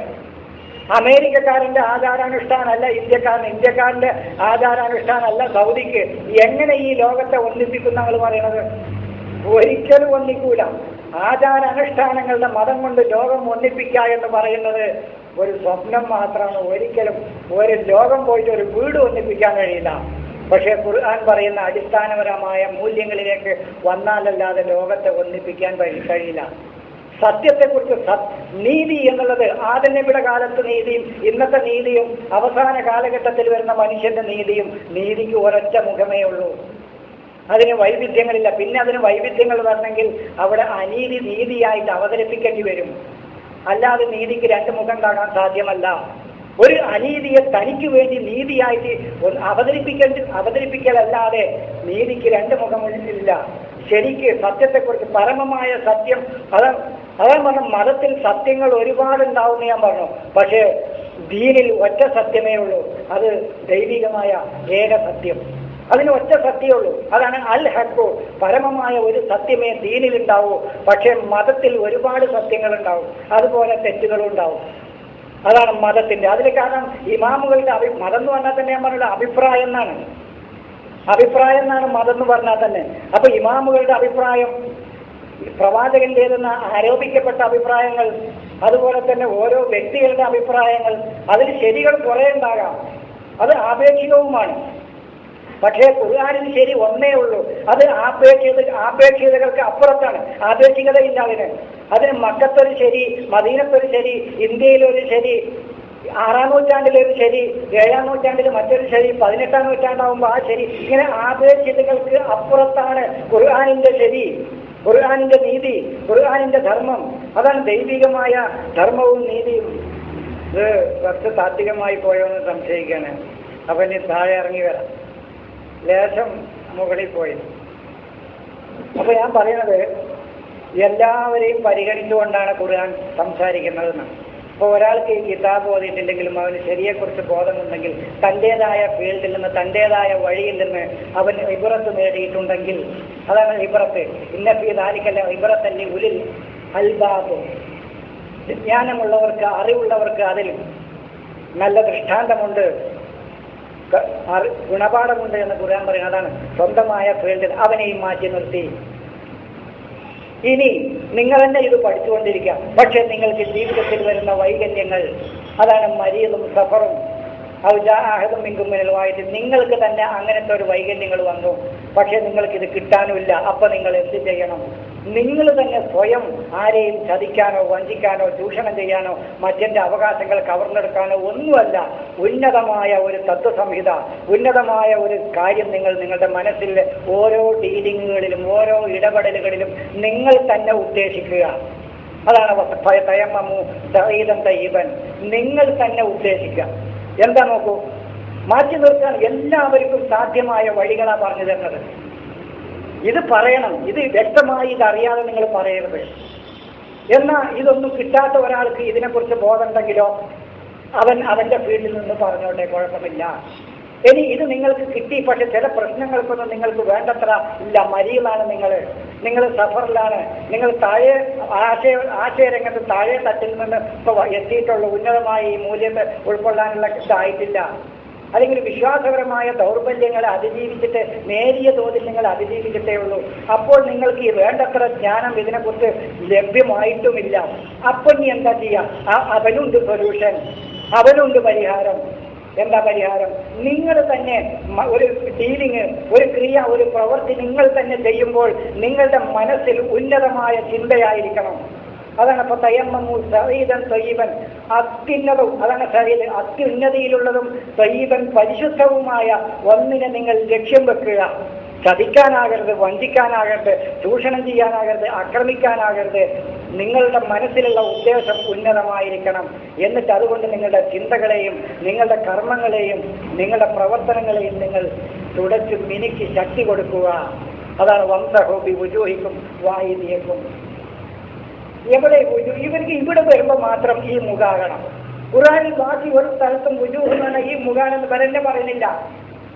അമേരിക്കക്കാരന്റെ ആചാരാനുഷ്ഠാനമല്ല ഇന്ത്യക്കാരന്റെ ആചാരാനുഷ്ഠാനമല്ല സൗദിക്ക്. എങ്ങനെ ഈ ലോകത്തെ ഒന്നിപ്പിക്കുന്ന ആൾ പറയണത്? ഒരിക്കലും ഒന്നിക്കൂല. ആചാരാനുഷ്ഠാനങ്ങളുടെ മതം കൊണ്ട് ലോകം ഒന്നിപ്പിക്കുക എന്ന് പറയുന്നത് ഒരു സ്വപ്നം മാത്രമാണ്. ഒരിക്കലും ഒരു ലോകം പോയിട്ട് ഒരു വീട് ഒന്നിപ്പിക്കാൻ കഴിയില്ല. പക്ഷേ ഖുർആൻ പറയുന്ന അടിസ്ഥാനപരമായ മൂല്യങ്ങളിലേക്ക് വന്നാലല്ലാതെ ലോകത്തെ ഒന്നിപ്പിക്കാൻ കഴിയില്ല. സത്യത്തെക്കുറിച്ച് നീതി എന്നുള്ളത് ആദം നബിയുടെ കാലത്ത് നീതിയും ഇന്നത്തെ നീതിയും അവസാന കാലഘട്ടത്തിൽ വരുന്ന മനുഷ്യന്റെ നീതിക്ക് ഒരൊറ്റ മുഖമേ ഉള്ളൂ. അതിന് വൈവിധ്യങ്ങളില്ല. പിന്നെ അതിന് വൈവിധ്യങ്ങൾ വരണമെങ്കിൽ അവിടെ അനീതി നീതിയായിട്ട് അവതരിപ്പിക്കേണ്ടി വരും. അല്ലാതെ നീതിക്ക് 2 മുഖം കാണാൻ സാധ്യമല്ല. ഒരു അനീതിയെ തനിക്ക് വേണ്ടി നീതിയായിട്ട് അവതരിപ്പിക്കലല്ലാതെ നീതിക്ക് 2 മുഖമില്ല. ശരിക്ക് സത്യത്തെക്കുറിച്ച് പരമമായ സത്യം, അതാണ് പറഞ്ഞ മതത്തിൽ സത്യങ്ങൾ ഒരുപാടുണ്ടാവുമെന്ന് ഞാൻ പറഞ്ഞു. പക്ഷേ ദീനിൽ ഒറ്റ സത്യമേ ഉള്ളൂ. അത് ദൈവികമായ ഏക സത്യം. അതിന് ഒറ്റ സത്യമേ ഉള്ളൂ. അതാണ് അൽ ഹഖ്. പരമമായ ഒരു സത്യമേ ദീനിലുണ്ടാവൂ. പക്ഷെ മതത്തിൽ ഒരുപാട് സത്യങ്ങളുണ്ടാവും, അതുപോലെ തെറ്റുകളും ഉണ്ടാവും. അതാണ് മതത്തിന്റെ. അതിന് കാരണം ഇമാമുകളുടെ മതം എന്ന് പറഞ്ഞാൽ തന്നെ ഞാൻ പറഞ്ഞ അഭിപ്രായം എന്നാണ്. അഭിപ്രായം എന്നാണ് മതം എന്ന് പറഞ്ഞാൽ തന്നെ. അപ്പൊ ഇമാമുകളുടെ അഭിപ്രായം, പ്രവാചകന്റേതെന്ന് ആരോപിക്കപ്പെട്ട അഭിപ്രായങ്ങൾ, അതുപോലെ തന്നെ ഓരോ വ്യക്തികളുടെ അഭിപ്രായങ്ങൾ, അതിൽ ശരികൾ കുറെ ഉണ്ടാകാം, അത് ആപേക്ഷികവുമാണ്. പക്ഷേ ഖുർആനിൽ ശരി ഒന്നേ ഉള്ളൂ, അത് ആപേക്ഷികതകൾക്ക് അപ്പുറത്താണ്. ആപേക്ഷികതയില്ല അതിന് മക്കത്തൊരു ശരി, മദീനത്തൊരു ശരി, ഇന്ത്യയിലൊരു ശരി, 6-ാം നൂറ്റാണ്ടിലൊരു ശരി, 7-ാം നൂറ്റാണ്ടിൽ മറ്റൊരു ശരി, 18-ാം നൂറ്റാണ്ടാവുമ്പോൾ ആ ശരി, ഇങ്ങനെ ആപേക്ഷികതകൾക്ക് അപ്പുറത്താണ് ഖുർആനിന്റെ ശരി, ഖുർആനിന്റെ നീതി, ഖുർആനിന്റെ ധർമ്മം. അതാണ് ദൈവികമായ ധർമ്മവും നീതിയും. ഇത് കുറച്ച് താത്വികമായി പോയോ എന്ന് സംശയിക്കാണ്. അപ്പൊ ഇനി താഴെ ഇറങ്ങി വരാം, ലേശം മുകളിൽ പോയി. അപ്പൊ ഞാൻ പറയുന്നത് എല്ലാവരെയും പരിഗണിച്ചുകൊണ്ടാണ് ഖുർആൻ സംസാരിക്കുന്നതെന്നാണ്. അപ്പോൾ ഒരാൾക്ക് ഈ കിതാബ് ഓതിയിട്ടുണ്ടെങ്കിലും അവന് ശരിയെക്കുറിച്ച് ബോധമുണ്ടെങ്കിൽ, തൻ്റേതായ ഫീൽഡിൽ നിന്ന്, തൻ്റേതായ വഴിയിൽ നിന്ന് അവൻ ഇബ്രത്ത് നേടിയിട്ടുണ്ടെങ്കിൽ, അതാണ് ഇബ്രത്ത്. ഇന്ന ഫീ ദാലിക ഇബ്രത്തല്ലി ഉലിൽ അൽബാബ്. ജ്ഞാനമുള്ളവർക്ക്, അറിവുള്ളവർക്ക് അതിൽ നല്ല ദൃഷ്ടാന്തമുണ്ട്, ഗുണപാഠമുണ്ട് എന്ന് ഖുർആൻ പറയുന്നത്. അതാണ് സ്വന്തമായ ഫീൽഡിൽ അവനെയും മാറ്റി നിർത്തി. ഇനി നിങ്ങൾ തന്നെ ഇത് പഠിച്ചുകൊണ്ടിരിക്കാം, പക്ഷെ നിങ്ങൾക്ക് ജീവിതത്തിൽ വരുന്ന വൈകല്യങ്ങൾ, അതാണ് മരീതും സഫറും ഔജാഹദും മിങ്കുമ്മിനുമായിട്ട് നിങ്ങൾക്ക് തന്നെ അങ്ങനത്തെ ഒരു വൈകല്യങ്ങൾ വന്നു, പക്ഷെ നിങ്ങൾക്കിത് കിട്ടാനുമില്ല. അപ്പൊ നിങ്ങൾ എന്ത് ചെയ്യണം? നിങ്ങൾ തന്നെ സ്വയം ആരെയും ചതിക്കാനോ വഞ്ചിക്കാനോ ചൂഷണം ചെയ്യാനോ മറ്റെന്റെ അവകാശങ്ങൾ കവർന്നെടുക്കാനോ ഒന്നുമല്ല. ഉന്നതമായ ഒരു തത്വസംഹിത, ഉന്നതമായ ഒരു കാര്യം നിങ്ങൾ നിങ്ങളുടെ മനസ്സിൽ ഓരോ ഡീലിങ്ങുകളിലും ഓരോ ഇടപെടലുകളിലും നിങ്ങൾ തന്നെ ഉദ്ദേശിക്കുക. അതാണ് തയമ്മു സഈദൻ തയ്യിബൻ. നിങ്ങൾ തന്നെ ഉദ്ദേശിക്കുക. എന്താ നോക്കൂ, മാറ്റി നിർത്താൻ എല്ലാവർക്കും സാധ്യമായ വഴികളാണ് പറഞ്ഞു തരുന്നത്. ഇത് പറയണം, ഇത് വ്യക്തമായി ഇതറിയാതെ നിങ്ങൾ പറയരുത്. എന്നാൽ ഇതൊന്നും കിട്ടാത്ത ഒരാൾക്ക് ഇതിനെക്കുറിച്ച് ബോധമുണ്ടെങ്കിലോ അവന്റെ ഫീൽഡിൽ നിന്ന് പറഞ്ഞോട്ടെ, കുഴപ്പമില്ല. ഇനി ഇത് നിങ്ങൾക്ക് കിട്ടി, പക്ഷെ ചില പ്രശ്നങ്ങൾക്കൊന്നും നിങ്ങൾക്ക് വേണ്ടത്ര ഇല്ല, മരിയിലാണ് നിങ്ങൾ സഫറിലാണ്, നിങ്ങൾ താഴെ ആശയരംഗത്ത് താഴെ തട്ടിൽ നിന്ന് ഇപ്പോൾ എത്തിയിട്ടുള്ള ഉന്നതമായ ഈ മൂല്യത്തെ ഉൾക്കൊള്ളാനുള്ള ഇതായിട്ടില്ല, അല്ലെങ്കിൽ വിശ്വാസപരമായ ദൗർബല്യങ്ങളെ അതിജീവിച്ചിട്ട് നേരിയ തോതിൽ നിങ്ങൾ അതിജീവിച്ചിട്ടേ ഉള്ളൂ. അപ്പോൾ നിങ്ങൾക്ക് ഈ വേണ്ടത്ര ജ്ഞാനം ഇതിനെക്കുറിച്ച് ലഭ്യമായിട്ടുമില്ല. അപ്പോൾ നീ എന്താ ചെയ്യാം? അവനുണ്ട് സൊല്യൂഷൻ, അവനുണ്ട് പരിഹാരം. എന്താ പരിഹാരം? നിങ്ങൾ തന്നെ ഒരു ഡീലിങ്, ഒരു ക്രിയ, ഒരു പ്രവൃത്തി നിങ്ങൾ തന്നെ ചെയ്യുമ്പോൾ നിങ്ങളുടെ മനസ്സിൽ ഉന്നതമായ ചിന്തയായിരിക്കണം. അതാണ് ഇപ്പൊ തയമ്മു സഈദൻ തയ്യിബൻ, അത്യുന്നതവും, അതാണ് സഈദ്, അത്യുന്നതിയിലുള്ളതും തയ്യിബൻ പരിശുദ്ധവുമായ ഒന്നിനെ നിങ്ങൾ ലക്ഷ്യം വെക്കുക. ചതിക്കാനാകരുത്, വഞ്ചിക്കാനാകരുത്, ചൂഷണം ചെയ്യാനാകരുത്, ആക്രമിക്കാനാകരുത്. നിങ്ങളുടെ മനസ്സിലുള്ള ഉദ്ദേശം ഉന്നതമായിരിക്കണം. എന്നിട്ട് അതുകൊണ്ട് നിങ്ങളുടെ ചിന്തകളെയും നിങ്ങളുടെ കർമ്മങ്ങളെയും നിങ്ങളുടെ പ്രവർത്തനങ്ങളെയും നിങ്ങൾ തുടച്ചു മിനുക്കി ശക്തി കൊടുക്കുക. അതാണ് വംസഹോബി വുജൂഹിക്കും വായിദിയക്കും. എവിടെ ഇവർക്ക് ഇവിടെ വരുമ്പോൾ മാത്രം ഈ മുഖാകണം. ഖുർആനിൽ ബാക്കി ഒരു സ്ഥലത്തും വുജൂഹ് എന്ന് പറഞ്ഞാൽ ഈ മുഖാണെന്ന് വരന്നെ പറയുന്നില്ല.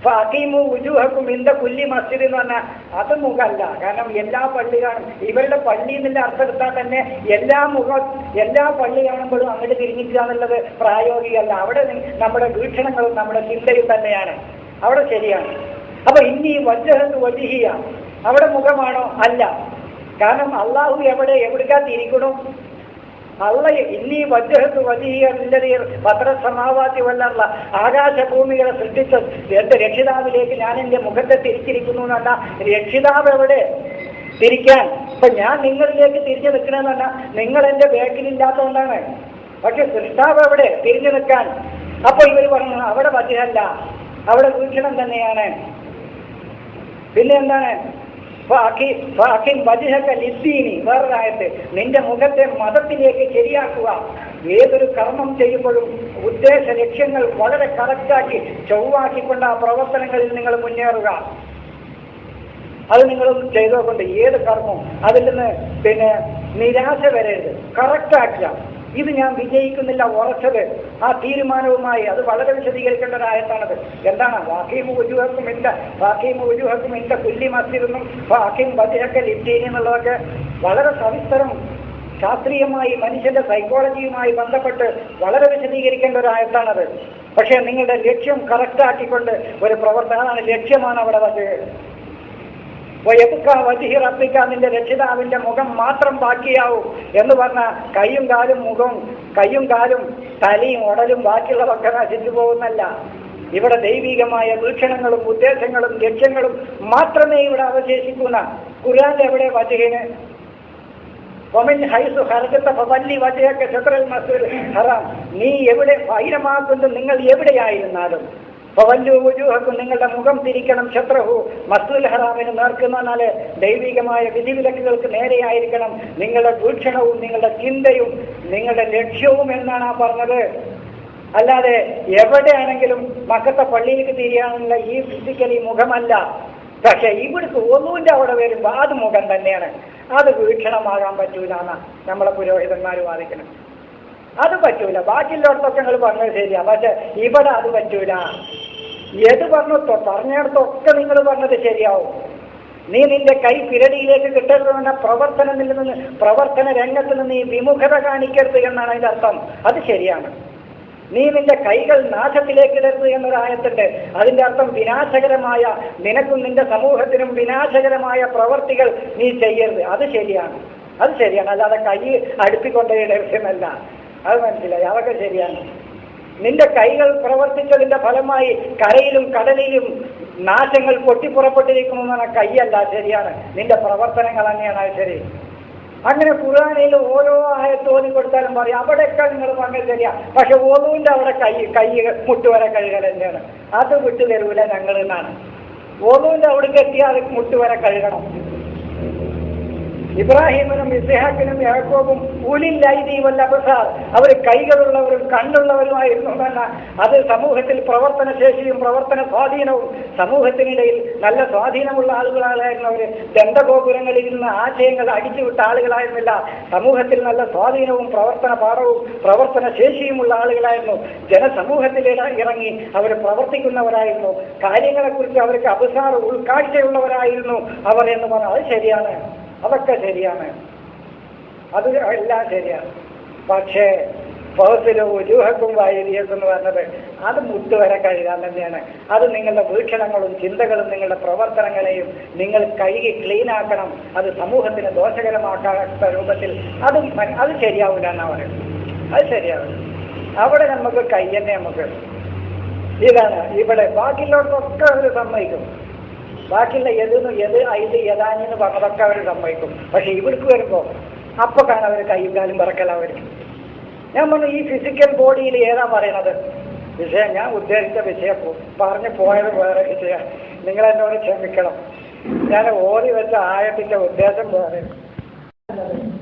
ഫഅഖീമു വുജൂഹക്കും ഇൻദ കുല്ലി മസ്ജിദ് എന്ന് പറഞ്ഞാൽ അത് മുഖമല്ല. കാരണം എല്ലാ പള്ളി കാണും, ഇവരുടെ പള്ളി എന്നുള്ള അർത്ഥം എടുത്താൽ തന്നെ എല്ലാ പള്ളി കാണുമ്പോഴും അങ്ങോട്ട് തിരിഞ്ഞിക്കുക എന്നുള്ളത് പ്രായോഗികമല്ല. അവിടെ നമ്മുടെ വീക്ഷണങ്ങളും നമ്മുടെ ചിന്തയും തന്നെയാണ്, അവിടെ ശരിയാണ്. അപ്പൊ ഇനി വജ്ഹത്ത് വജ്ഹിയ, അവിടെ മുഖമാണോ? അല്ല. കാരണം അള്ളാഹു എവിടേക്കാ തിരിക്കണു? അള്ള ഇന്നീ വജ്ഹത്ത് വജിഹിയ പത്രസമാവാത്തി വല്ല ആകാശഭൂമികളെ സൃഷ്ടിച്ച എന്റെ രക്ഷിതാവിലേക്ക് ഞാൻ എന്റെ മുഖത്തെ തിരിച്ചിരിക്കുന്നു എന്ന് പറഞ്ഞാൽ രക്ഷിതാവ് എവിടെ തിരിക്കാൻ? ഇപ്പൊ ഞാൻ നിങ്ങളിലേക്ക് തിരിഞ്ഞു നിൽക്കണമെന്ന് പറഞ്ഞാൽ നിങ്ങൾ എന്റെ ബാക്കിലില്ലാത്തതുകൊണ്ടാണ്. പക്ഷെ സൃഷ്ടാവ് എവിടെ തിരിഞ്ഞു നിൽക്കാൻ? അപ്പൊ ഇവർ പറഞ്ഞു അവിടെ വജ്ഹല്ല, അവിടെ വീക്ഷണം തന്നെയാണ്. പിന്നെ എന്താണ്? വേറൊരായത്ത്, നിന്റെ മുഖത്തെ മതത്തിലേക്ക് ശരിയാക്കുക. ഏതൊരു കർമ്മം ചെയ്യുമ്പോഴും ഉദ്ദേശ ലക്ഷ്യങ്ങൾ വളരെ കറക്റ്റാക്കി ചൊവ്വാക്കിക്കൊണ്ട് ആ പ്രവർത്തനങ്ങളിൽ നിങ്ങൾ മുന്നേറുക. അത് നിങ്ങളും ചെയ്തുകൊണ്ട് ഏത് കർമ്മം അതിൽ നിന്ന് നിരാശ വരരുത്, കറക്റ്റാക്കുക. ഇത് ഞാൻ വിജയിക്കുന്നില്ല, ഉറച്ചത് ആ തീരുമാനവുമായി. അത് വളരെ വിശദീകരിക്കേണ്ട ഒരു ആയത്താണത്. എന്താണ്? വാഖീമു വുജൂഹക്കും ഇൻദ കുല്ലി മസ്ജിദെന്നും വാഖീം വജ്ഹക ലിദ്ദീൻ എന്നുള്ളതൊക്കെ വളരെ സവിസ്തരം ശാസ്ത്രീയമായി മനുഷ്യന്റെ സൈക്കോളജിയുമായി ബന്ധപ്പെട്ട് വളരെ വിശദീകരിക്കേണ്ട ഒരു ആയത്താണത്. പക്ഷെ നിങ്ങളുടെ ലക്ഷ്യം കറക്റ്റാക്കിക്കൊണ്ട് ഒരു പ്രവർത്തനം, അതാണ് ലക്ഷ്യമാണ് അവിടെ വജഹ്. വജഹി റബ്ബിക, നിന്റെ രക്ഷിതാവിന്റെ മുഖം മാത്രം ബാക്കിയാവും എന്ന് പറഞ്ഞ കയ്യും കാലും മുഖവും കയ്യും കാലും തലയും ഉടലും ബാക്കിയുള്ളതൊക്കെ നശിച്ചു പോകുന്നല്ല. ഇവിടെ ദൈവികമായ വീക്ഷണങ്ങളും ഉദ്ദേശങ്ങളും ലക്ഷ്യങ്ങളും മാത്രമേ ഇവിടെ അവശേഷിക്കുന്ന. ഖുർആനിൽ എവിടെ വജഹിന്? നീ എവിടെ ഫൈനമാക്കുന്നു, നിങ്ങൾ എവിടെയായിരുന്നാലും ഫവല്ലുവജൂഹക്കും, നിങ്ങളുടെ മുഖം തിരിക്കണം ശത്രഹു മസ്ജിദുൽ ഹറാമിന് നേർക്കുന്നാല് ദൈവികമായ വിധിവിലക്കുകൾക്ക് നേരെയായിരിക്കണം നിങ്ങളുടെ വീക്ഷണവും നിങ്ങളുടെ ചിന്തയും നിങ്ങളുടെ ലക്ഷ്യവും എന്നാണ് ആ പറഞ്ഞത്. അല്ലാതെ എവിടെയാണെങ്കിലും മക്കത്തെ പള്ളിയിലേക്ക് തിരിയാനുള്ള ഈ ഫിസിക്കലി മുഖമല്ല. പക്ഷെ ഇവിടുത്തെ ഒന്നുവിൻ്റെ അവിടെ വരുമ്പോൾ അത് മുഖം തന്നെയാണ്. അത് വീക്ഷണമാകാൻ പറ്റൂല എന്നാ നമ്മളെ പുരോഹിതന്മാർ വാദിക്കണം. അത് പറ്റൂല. ബാക്കിയുള്ളടത്തൊക്കെ നിങ്ങൾ പറഞ്ഞത് ശരിയാ, പക്ഷെ ഇവിടെ അത് പറ്റൂല. ഏത് പറഞ്ഞിടത്തൊക്കെ നിങ്ങൾ പറഞ്ഞത് ശരിയാവും. നീ നിന്റെ കൈ പിരടിയിലേക്ക് കിട്ടരുതെന്ന പ്രവർത്തന രംഗത്ത് നിന്ന് നീ വിമുഖത കാണിക്കരുത് എന്നാണ് അതിന്റെ അർത്ഥം. അത് ശരിയാണ്. നീ നിന്റെ കൈകൾ നാശത്തിലേക്ക് ഇടരുത് എന്നൊരായത്തുണ്ട്. അതിന്റെ അർത്ഥം വിനാശകരമായ, നിനക്കും നിന്റെ സമൂഹത്തിനും വിനാശകരമായ പ്രവർത്തികൾ നീ ചെയ്യരുത്. അത് ശരിയാണ്, അത് ശരിയാണ്. അല്ലാതെ കൈ അടുപ്പിക്കൊണ്ടേയിടരുതെന്നല്ല. അത് മനസ്സിലായി, അതൊക്കെ ശരിയാണ്. നിന്റെ കൈകൾ പ്രവർത്തിച്ചതിന്റെ ഫലമായി കരയിലും കടലിലും നാശങ്ങൾ പൊട്ടിപ്പുറപ്പെട്ടിരിക്കുന്നു കൈയല്ല, ശരിയാണ്. നിന്റെ പ്രവർത്തനങ്ങൾ തന്നെയാണ് അത് ശരി. അങ്ങനെ ഖുർആനിൽ ഓരോ ആയത്ത് ഓതി കൊടുത്താലും പറയും അവിടെയൊക്കെ നിങ്ങൾ പറഞ്ഞത് ശരിയാ, പക്ഷെ ഓതുവിന്റെ അവിടെ കൈ മുട്ടുവരെ കഴുകൽ തന്നെയാണ്. അത് വിട്ടു തരൂല ഞങ്ങൾ എന്നാണ്. ഓതുവിന്റെ അവിടേക്ക് എത്തിയാൽ മുട്ടുവരെ കഴുകണം. ഇബ്രാഹിമിനും ഇസ്ഹാക്കിനും യാക്കോബും ഉലിൽ ഐദി വൽ അബ്സാർ, അവർ കൈകളുള്ളവരും കണ്ണുള്ളവരുമായിരുന്നു എന്നല്ല. അത് സമൂഹത്തിൽ പ്രവർത്തനശേഷിയും പ്രവർത്തന സ്വാധീനവും, സമൂഹത്തിനിടയിൽ നല്ല സ്വാധീനമുള്ള ആളുകളായിരുന്നു അവർ. ദന്തഗോപുരങ്ങളിൽ നിന്ന് ആശയങ്ങൾ അടിച്ചുവിട്ട ആളുകളായിരുന്നില്ല. സമൂഹത്തിൽ നല്ല സ്വാധീനവും പ്രവർത്തന പാഠവും പ്രവർത്തന ശേഷിയുമുള്ള ആളുകളായിരുന്നു. ജനസമൂഹത്തിൽ ഇറങ്ങി അവർ പ്രവർത്തിക്കുന്നവരായിരുന്നു. കാര്യങ്ങളെക്കുറിച്ച് അവർക്ക് അബ്സാർ, ഉൾക്കാഴ്ചയുള്ളവരായിരുന്നു അവർ എന്ന് പറഞ്ഞാൽ അത് ശരിയാണ്. അതൊക്കെ ശരിയാണ്, അത് എല്ലാം ശരിയാണ്. പക്ഷേ ഫൗസിലോ ഉജൂഹക്കും വൈദിയക്കും എന്ന് പറഞ്ഞത് അത് മുട്ടുവരെ കഴുകാൻ തന്നെയാണ്. അത് നിങ്ങളുടെ വീക്ഷണങ്ങളും ചിന്തകളും നിങ്ങളുടെ പ്രവർത്തനങ്ങളെയും നിങ്ങൾ കഴുകി ക്ലീനാക്കണം. അത് സമൂഹത്തിന് ദോഷകരമാക്കാത്ത രൂപത്തിൽ അത് ശരിയാവില്ല എന്നാ പറയുന്നത്. അത് ശരിയാവില്ല. അവിടെ നമുക്ക് കൈ തന്നെ നമുക്ക് ഇതാണ്. ഇവിടെ ബാക്കിയുള്ളവർക്കൊക്കെ അവർ സമ്മതിക്കും. ബാക്കിയുള്ള ഏത് ഐത് യഥാനിന്ന് പറഞ്ഞതൊക്കെ അവർ സമ്മതിക്കും. പക്ഷെ ഇവർക്ക് വരുമ്പോൾ അപ്പൊ കാണാൻ അവർ കൈയും കാലും പറക്കലവർക്ക്. ഞാൻ പറഞ്ഞു ഈ ഫിസിക്കൽ ബോഡിയിൽ ഏതാ പറയണത് വിഷയം? ഞാൻ ഉദ്ദേശിച്ച വിഷയം പറഞ്ഞു പോയത് വേറെ വിഷയം. നിങ്ങൾ എന്നോട് ക്ഷമിക്കണം. ഞാൻ ഓടി വെച്ച ആയത്തിന്റെ ഉദ്ദേശം വേറെ.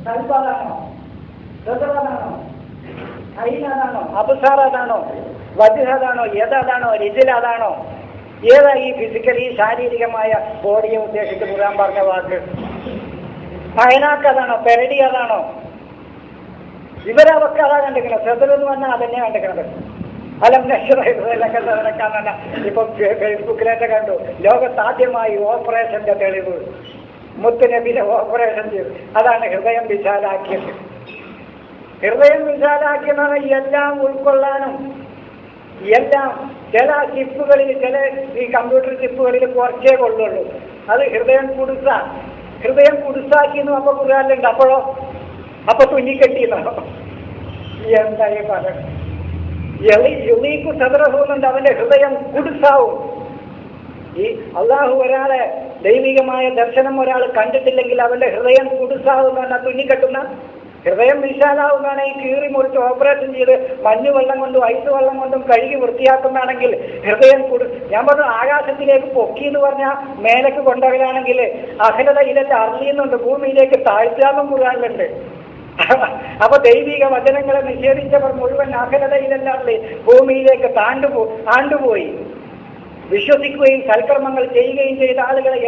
തൽപ്പാതാണോ, ഹൃദയതാണോ, ഐനാണോ, അബ്സാറാണോ, വജ്ഹതാണോ, യഥാണോ, രിജിലാണോ? ഏതാ ഈ ഫിസിക്കലി ശാരീരികമായ ബോഡിയെ ഉദ്ദേശിച്ച് ഖുർആൻ പറഞ്ഞ വാക്ക്? പയനാക്കതാണോ, പെരടി അതാണോ? ഇവരവർക്ക് അതാ കണ്ടിരിക്കണം. ശ്രദ്ധലെന്ന് പറഞ്ഞാൽ അതന്നെ കണ്ടിരിക്കണത്. അലം നഷ്ടക്കാന്നല്ല ഇപ്പൊ ഫേസ്ബുക്കിലൊക്കെ കണ്ടു. ലോകത്താദ്യമായി ഓപ്പറേഷന്റെ തെളിവ് മുത്തുനബിയുടെ ഓപ്പറേഷൻ ചെയ്തു. അതാണ് ഹൃദയം വിശാലാക്കിയത്. ഹൃദയം വിശാലാക്കിയെന്നാണ് എല്ലാം ഉൾക്കൊള്ളാനും എല്ലാം. ചില ചിപ്പുകളിൽ, ചില ഈ കമ്പ്യൂട്ടർ ചിപ്പുകളിൽ കുറച്ചേ കൊള്ളുള്ളൂ. അത് ഹൃദയം കുടുസാക്കിയെന്നും അപ്പൊ ഖുർആനിലുണ്ട്. അപ്പൊ തുന്നിക്കെട്ടിയെന്നോ എന്തായി പറയുന്നത്? യുളീക്കു സദറഹൂന്നുണ്ട്, അവന്റെ ഹൃദയം കുടുസാവും. ഈ അള്ളാഹു ഒരാളെ ദൈവികമായ ദർശനം ഒരാൾ കണ്ടിട്ടില്ലെങ്കിൽ അവന്റെ ഹൃദയം കുടുസാവുന്ന തുന്നിക്കെട്ടുന്ന ഹൃദയം വിശാലാവുന്നതാണ്. ഈ കീറി മുറിച്ച് ഓപ്പറേഷൻ ചെയ്ത് മഞ്ഞുവെള്ളം കൊണ്ടും ഐസ് വെള്ളം കൊണ്ടും കഴുകി വൃത്തിയാക്കുന്നതാണെങ്കിൽ ഹൃദയം ഞാൻ പറഞ്ഞു ആകാശത്തിലേക്ക് പൊക്കി എന്ന് പറഞ്ഞാൽ മേലേക്ക് കൊണ്ടുവരാണെങ്കിൽ അഖിലത ഇലല്ല അറിയുന്നുണ്ട്, ഭൂമിയിലേക്ക് താഴ്ത്താമെന്നും ഖുർആനിലുണ്ട്. അപ്പൊ ദൈവിക വചനങ്ങളെ നിഷേധിച്ചവർ മുഴുവൻ അഖിലത ഇലല്ലാതെ ഭൂമിയിലേക്ക് ആണ്ടുപോയി. വിശ്വസിക്കുകയും സൽക്കർമ്മങ്ങൾ ചെയ്യുകയും ചെയ്ത ആളുകളെ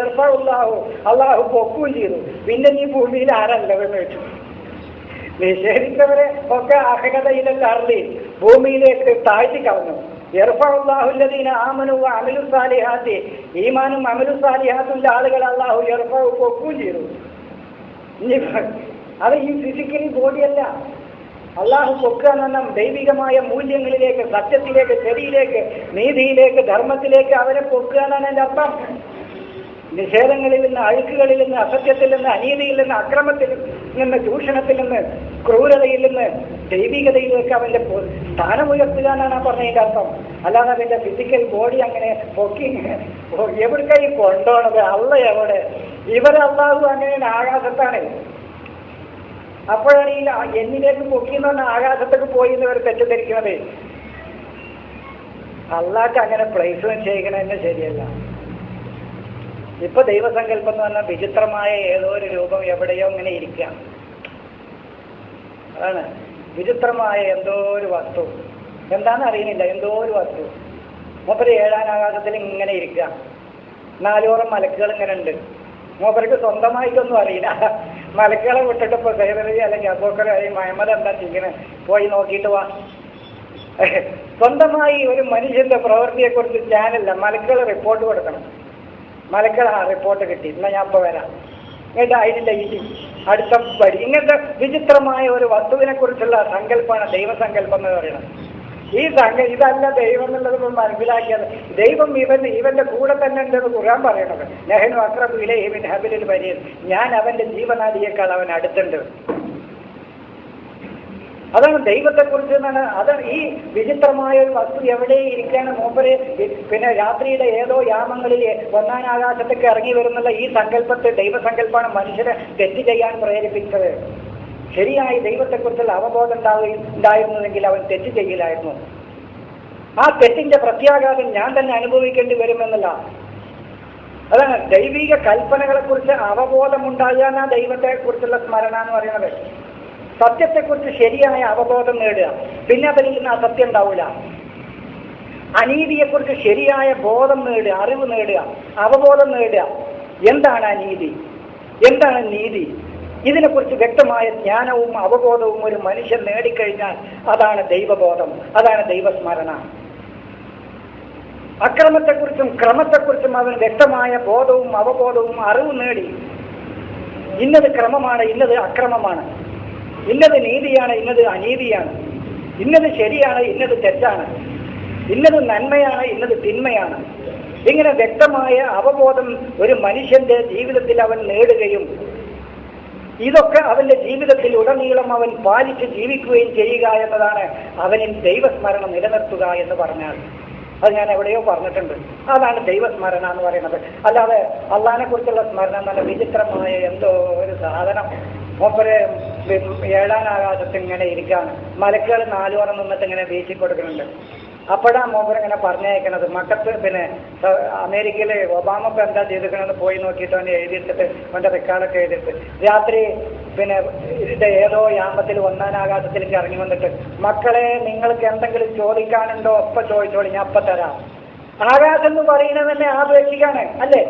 അള്ളാഹു പൊക്കുകയും ചെയ്തു. പിന്നെ നീ ഭൂമിയിൽ ആരല്ലെന്ന് വെച്ചു. നിഷേധിച്ചവരെ ഒക്കെ അഹകതയിലല്ല അർലി ഭൂമിയിലേക്ക് താഴ്ത്തി കളഞ്ഞു. യർഫഉല്ലാഹുല്ലദീന ആമനു വഅമിലു സാലിഹാത്തി, ഈമാനും അമലു സാലിഹാത്തുള്ള ആളുകൾ അള്ളാഹു പൊക്കുകയും ചെയ്തു. അത് ഈ ഫിസിക്കലി ബോഡിയല്ല. അള്ളാഹു പൊക്കുക എന്ന് പറഞ്ഞാൽ ദൈവികമായ മൂല്യങ്ങളിലേക്ക്, സത്യത്തിലേക്ക്, ശരിയിലേക്ക്, നീതിയിലേക്ക്, ധർമ്മത്തിലേക്ക് അവരെ പൊക്കുക എന്നാണ് എൻ്റെ അർത്ഥം. നിഷേധങ്ങളിൽ നിന്ന്, അഴുക്കുകളിൽ നിന്ന്, അസത്യത്തിൽ നിന്ന്, അനീതിയിൽ നിന്ന്, അക്രമത്തിൽ നിന്ന്, ചൂഷണത്തിൽ നിന്ന്, ക്രൂരതയിൽ നിന്ന് ദൈവികതയിലേക്ക് അവൻ്റെ സ്ഥാനമുയർത്തുക എന്നാണ് പറഞ്ഞതിൻ്റെ അർത്ഥം. അല്ലാതെ അവൻ്റെ ഫിസിക്കൽ ബോഡി അങ്ങനെ പൊക്കി എവിടേക്കായി കൊണ്ടുപോകണത്? അള്ള എവിടെ? ഇവരല്ലാഹു അങ്ങനെ ആകാശത്താണ്. അപ്പോഴാണ് ഈ എന്നിലേക്ക് പൊക്കി എന്ന് പറഞ്ഞാൽ ആകാശത്തേക്ക് പോയി എന്ന് ഇവർ തെറ്റിദ്ധരിക്കുന്നത്. അള്ളാഹ്ക്ക് അങ്ങനെ പ്ലേസ് ചെയ്യണമെന്ന് ശരിയല്ല. ഇപ്പൊ ദൈവസങ്കല്പം എന്ന് പറഞ്ഞാൽ വിചിത്രമായ ഏതോ ഒരു രൂപം എവിടെയോ ഇങ്ങനെ ഇരിക്കുക. അതാണ് വിചിത്രമായ എന്തോ ഒരു വസ്തു, എന്താണെന്ന് അറിയുന്നില്ല, എന്തോ ഒരു വസ്തു. മൂപ്പര് ഏഴാം ആകാശത്തിൽ ഇങ്ങനെ ഇരിക്കുക. നാലോളം മലക്കുകൾ ഇങ്ങനെ ഉണ്ട്. മൂപ്പർക്ക് സ്വന്തമായിട്ടൊന്നും അറിയില്ല. മലക്കുകളെ വിട്ടിട്ട് ഇപ്പൊ സൈദലി അല്ലെങ്കിൽ അബൂബക്കർ അല്ലെങ്കിൽ മുഹമ്മദ് എന്താ ചെയ്യണേ, പോയി നോക്കിയിട്ട് വാ. സ്വന്തമായി ഒരു മനുഷ്യന്റെ പ്രവൃത്തിയെക്കുറിച്ച് ഞാനല്ല, മലക്കുകൾ റിപ്പോർട്ട് കൊടുക്കണം. മലക്കൾ റിപ്പോർട്ട് കിട്ടി, എന്നാൽ ഞാൻ ഇപ്പോൾ വരാം, എന്നിട്ട് അതിൻ്റെ അടുത്ത വരി. ഇങ്ങനത്തെ വിചിത്രമായ ഒരു വസ്തുവിനെ കുറിച്ചുള്ള സങ്കല്പമാണ് ദൈവസങ്കല്പം എന്ന് പറയുന്നത്. ഇതല്ല ദൈവം എന്നുള്ളത് മനസ്സിലാക്കിയത്. ദൈവം ഇവന്റെ കൂടെ തന്നെ ഉണ്ടെന്ന് ഖുർആൻ പറയണത്. നഹ്നു അഖ്റബു ഇലൈഹി മിൻ ഹബ്ലിൽ വരീദ്, ഞാൻ അവന്റെ ജീവനാദിയേക്കാൾ അവൻ അടുത്തുണ്ട്. അതാണ് ദൈവത്തെക്കുറിച്ച് എന്നാണ്. അത് ഈ വിചിത്രമായ ഒരു വസ്തു എവിടെ ഇരിക്കുകയാണ്. മൂപ്പര് പിന്നെ രാത്രിയുടെ ഏതോ യാമങ്ങളിൽ ഒന്നാം ആകാശത്തേക്ക് ഇറങ്ങി വരുന്നുള്ള ഈ സങ്കല്പത്തെ, ദൈവസങ്കല്പമാണ് മനുഷ്യരെ തെറ്റ് ചെയ്യാൻ പ്രേരിപ്പിച്ചത്. ശരിയായി ദൈവത്തെക്കുറിച്ചുള്ള അവബോധം ഉണ്ടായിരുന്നുവെങ്കിൽ അവൻ തെറ്റ് ചെയ്യില്ലായിരുന്നു. ആ തെറ്റിന്റെ പ്രത്യാഘാതം ഞാൻ തന്നെ അനുഭവിക്കേണ്ടി വരുമെന്നല്ല. അതാണ് ദൈവിക കൽപ്പനകളെക്കുറിച്ച് അവബോധമുണ്ടാകാനാ ദൈവത്തെക്കുറിച്ചുള്ള സ്മരണ എന്ന് പറയുന്നത്. സത്യത്തെക്കുറിച്ച് ശരിയായ അവബോധം നേടുക, പിന്നെ അതിൽ നിന്ന് അസത്യം ഉണ്ടാവില്ല. അനീതിയെക്കുറിച്ച് ശരിയായ ബോധം നേടുക, അറിവ് നേടുക, അവബോധം നേടുക. എന്താണ് അനീതി, എന്താണ് നീതി, ഇതിനെക്കുറിച്ച് വ്യക്തമായ ജ്ഞാനവും അവബോധവും ഒരു മനുഷ്യൻ നേടിക്കഴിഞ്ഞാൽ അതാണ് ദൈവബോധം, അതാണ് ദൈവസ്മരണ. അക്രമത്തെക്കുറിച്ചും ക്രമത്തെക്കുറിച്ചും അവൻ വ്യക്തമായ ബോധവും അവബോധവും അറിവ് നേടി. ഇന്നത് ക്രമമാണ്, ഇന്നത് അക്രമമാണ്, ഇന്നത് നീതിയാണ്, ഇന്നത് അനീതിയാണ്, ഇന്നത് ശരിയാണ്, ഇന്നത് തെറ്റാണ്, ഇന്നത് നന്മയാണ്, ഇന്നത് തിന്മയാണ്. ഇങ്ങനെ വ്യക്തമായ അവബോധം ഒരു മനുഷ്യന്റെ ജീവിതത്തിൽ അവൻ നേടുകയും ഇതൊക്കെ അവന്റെ ജീവിതത്തിൽ ഉടനീളം അവൻ പാലിച്ച് ജീവിക്കുകയും ചെയ്യുക എന്നതാണ് അവനിൽ ദൈവസ്മരണ നിലനിർത്തുക എന്ന് പറഞ്ഞാൽ. അത് ഞാൻ എവിടെയോ പറഞ്ഞിട്ടുണ്ട്. അതാണ് ദൈവസ്മരണ എന്ന് പറയുന്നത്. അല്ലാതെ അള്ളാഹിനെ കുറിച്ചുള്ള സ്മരണ എന്നല്ല വിചിത്രമായ എന്തോ ഒരു സാധനം. മൂപ്പര് ഏഴാം ആകാശത്ത് ഇങ്ങനെ ഇരിക്കുകയാണ്. മലക്കുകൾ നാലുപുറം നിന്നിട്ട് ഇങ്ങനെ വീശി കൊടുക്കുന്നുണ്ട്. അപ്പോഴാണ് മൂപ്പർ ഇങ്ങനെ പറഞ്ഞയക്കണത്. മക്കത്ത് പിന്നെ അമേരിക്കയിലെ ഒബാമ ഇപ്പം എന്താ ചെയ്തിരിക്കണമെന്ന് പോയി നോക്കിയിട്ട് അവനെ എഴുതിയിട്ടിട്ട് അവൻ്റെ റെക്കാർഡൊക്കെ എഴുതിയിട്ട് രാത്രി പിന്നെ ഇതിൻ്റെ ഏതോ യാമത്തിൽ ഒന്നാം ആകാശത്തിലേക്ക് ഇറങ്ങി വന്നിട്ട്, മക്കളെ നിങ്ങൾക്ക് എന്തെങ്കിലും ചോദിക്കാനുണ്ടോ ഒപ്പം ചോദിച്ചോളി, ഞാൻ അപ്പം തരാം. ആകാശം എന്ന് പറയുന്നത് തന്നെ ആപേക്ഷിക്കാണ് അല്ലേ?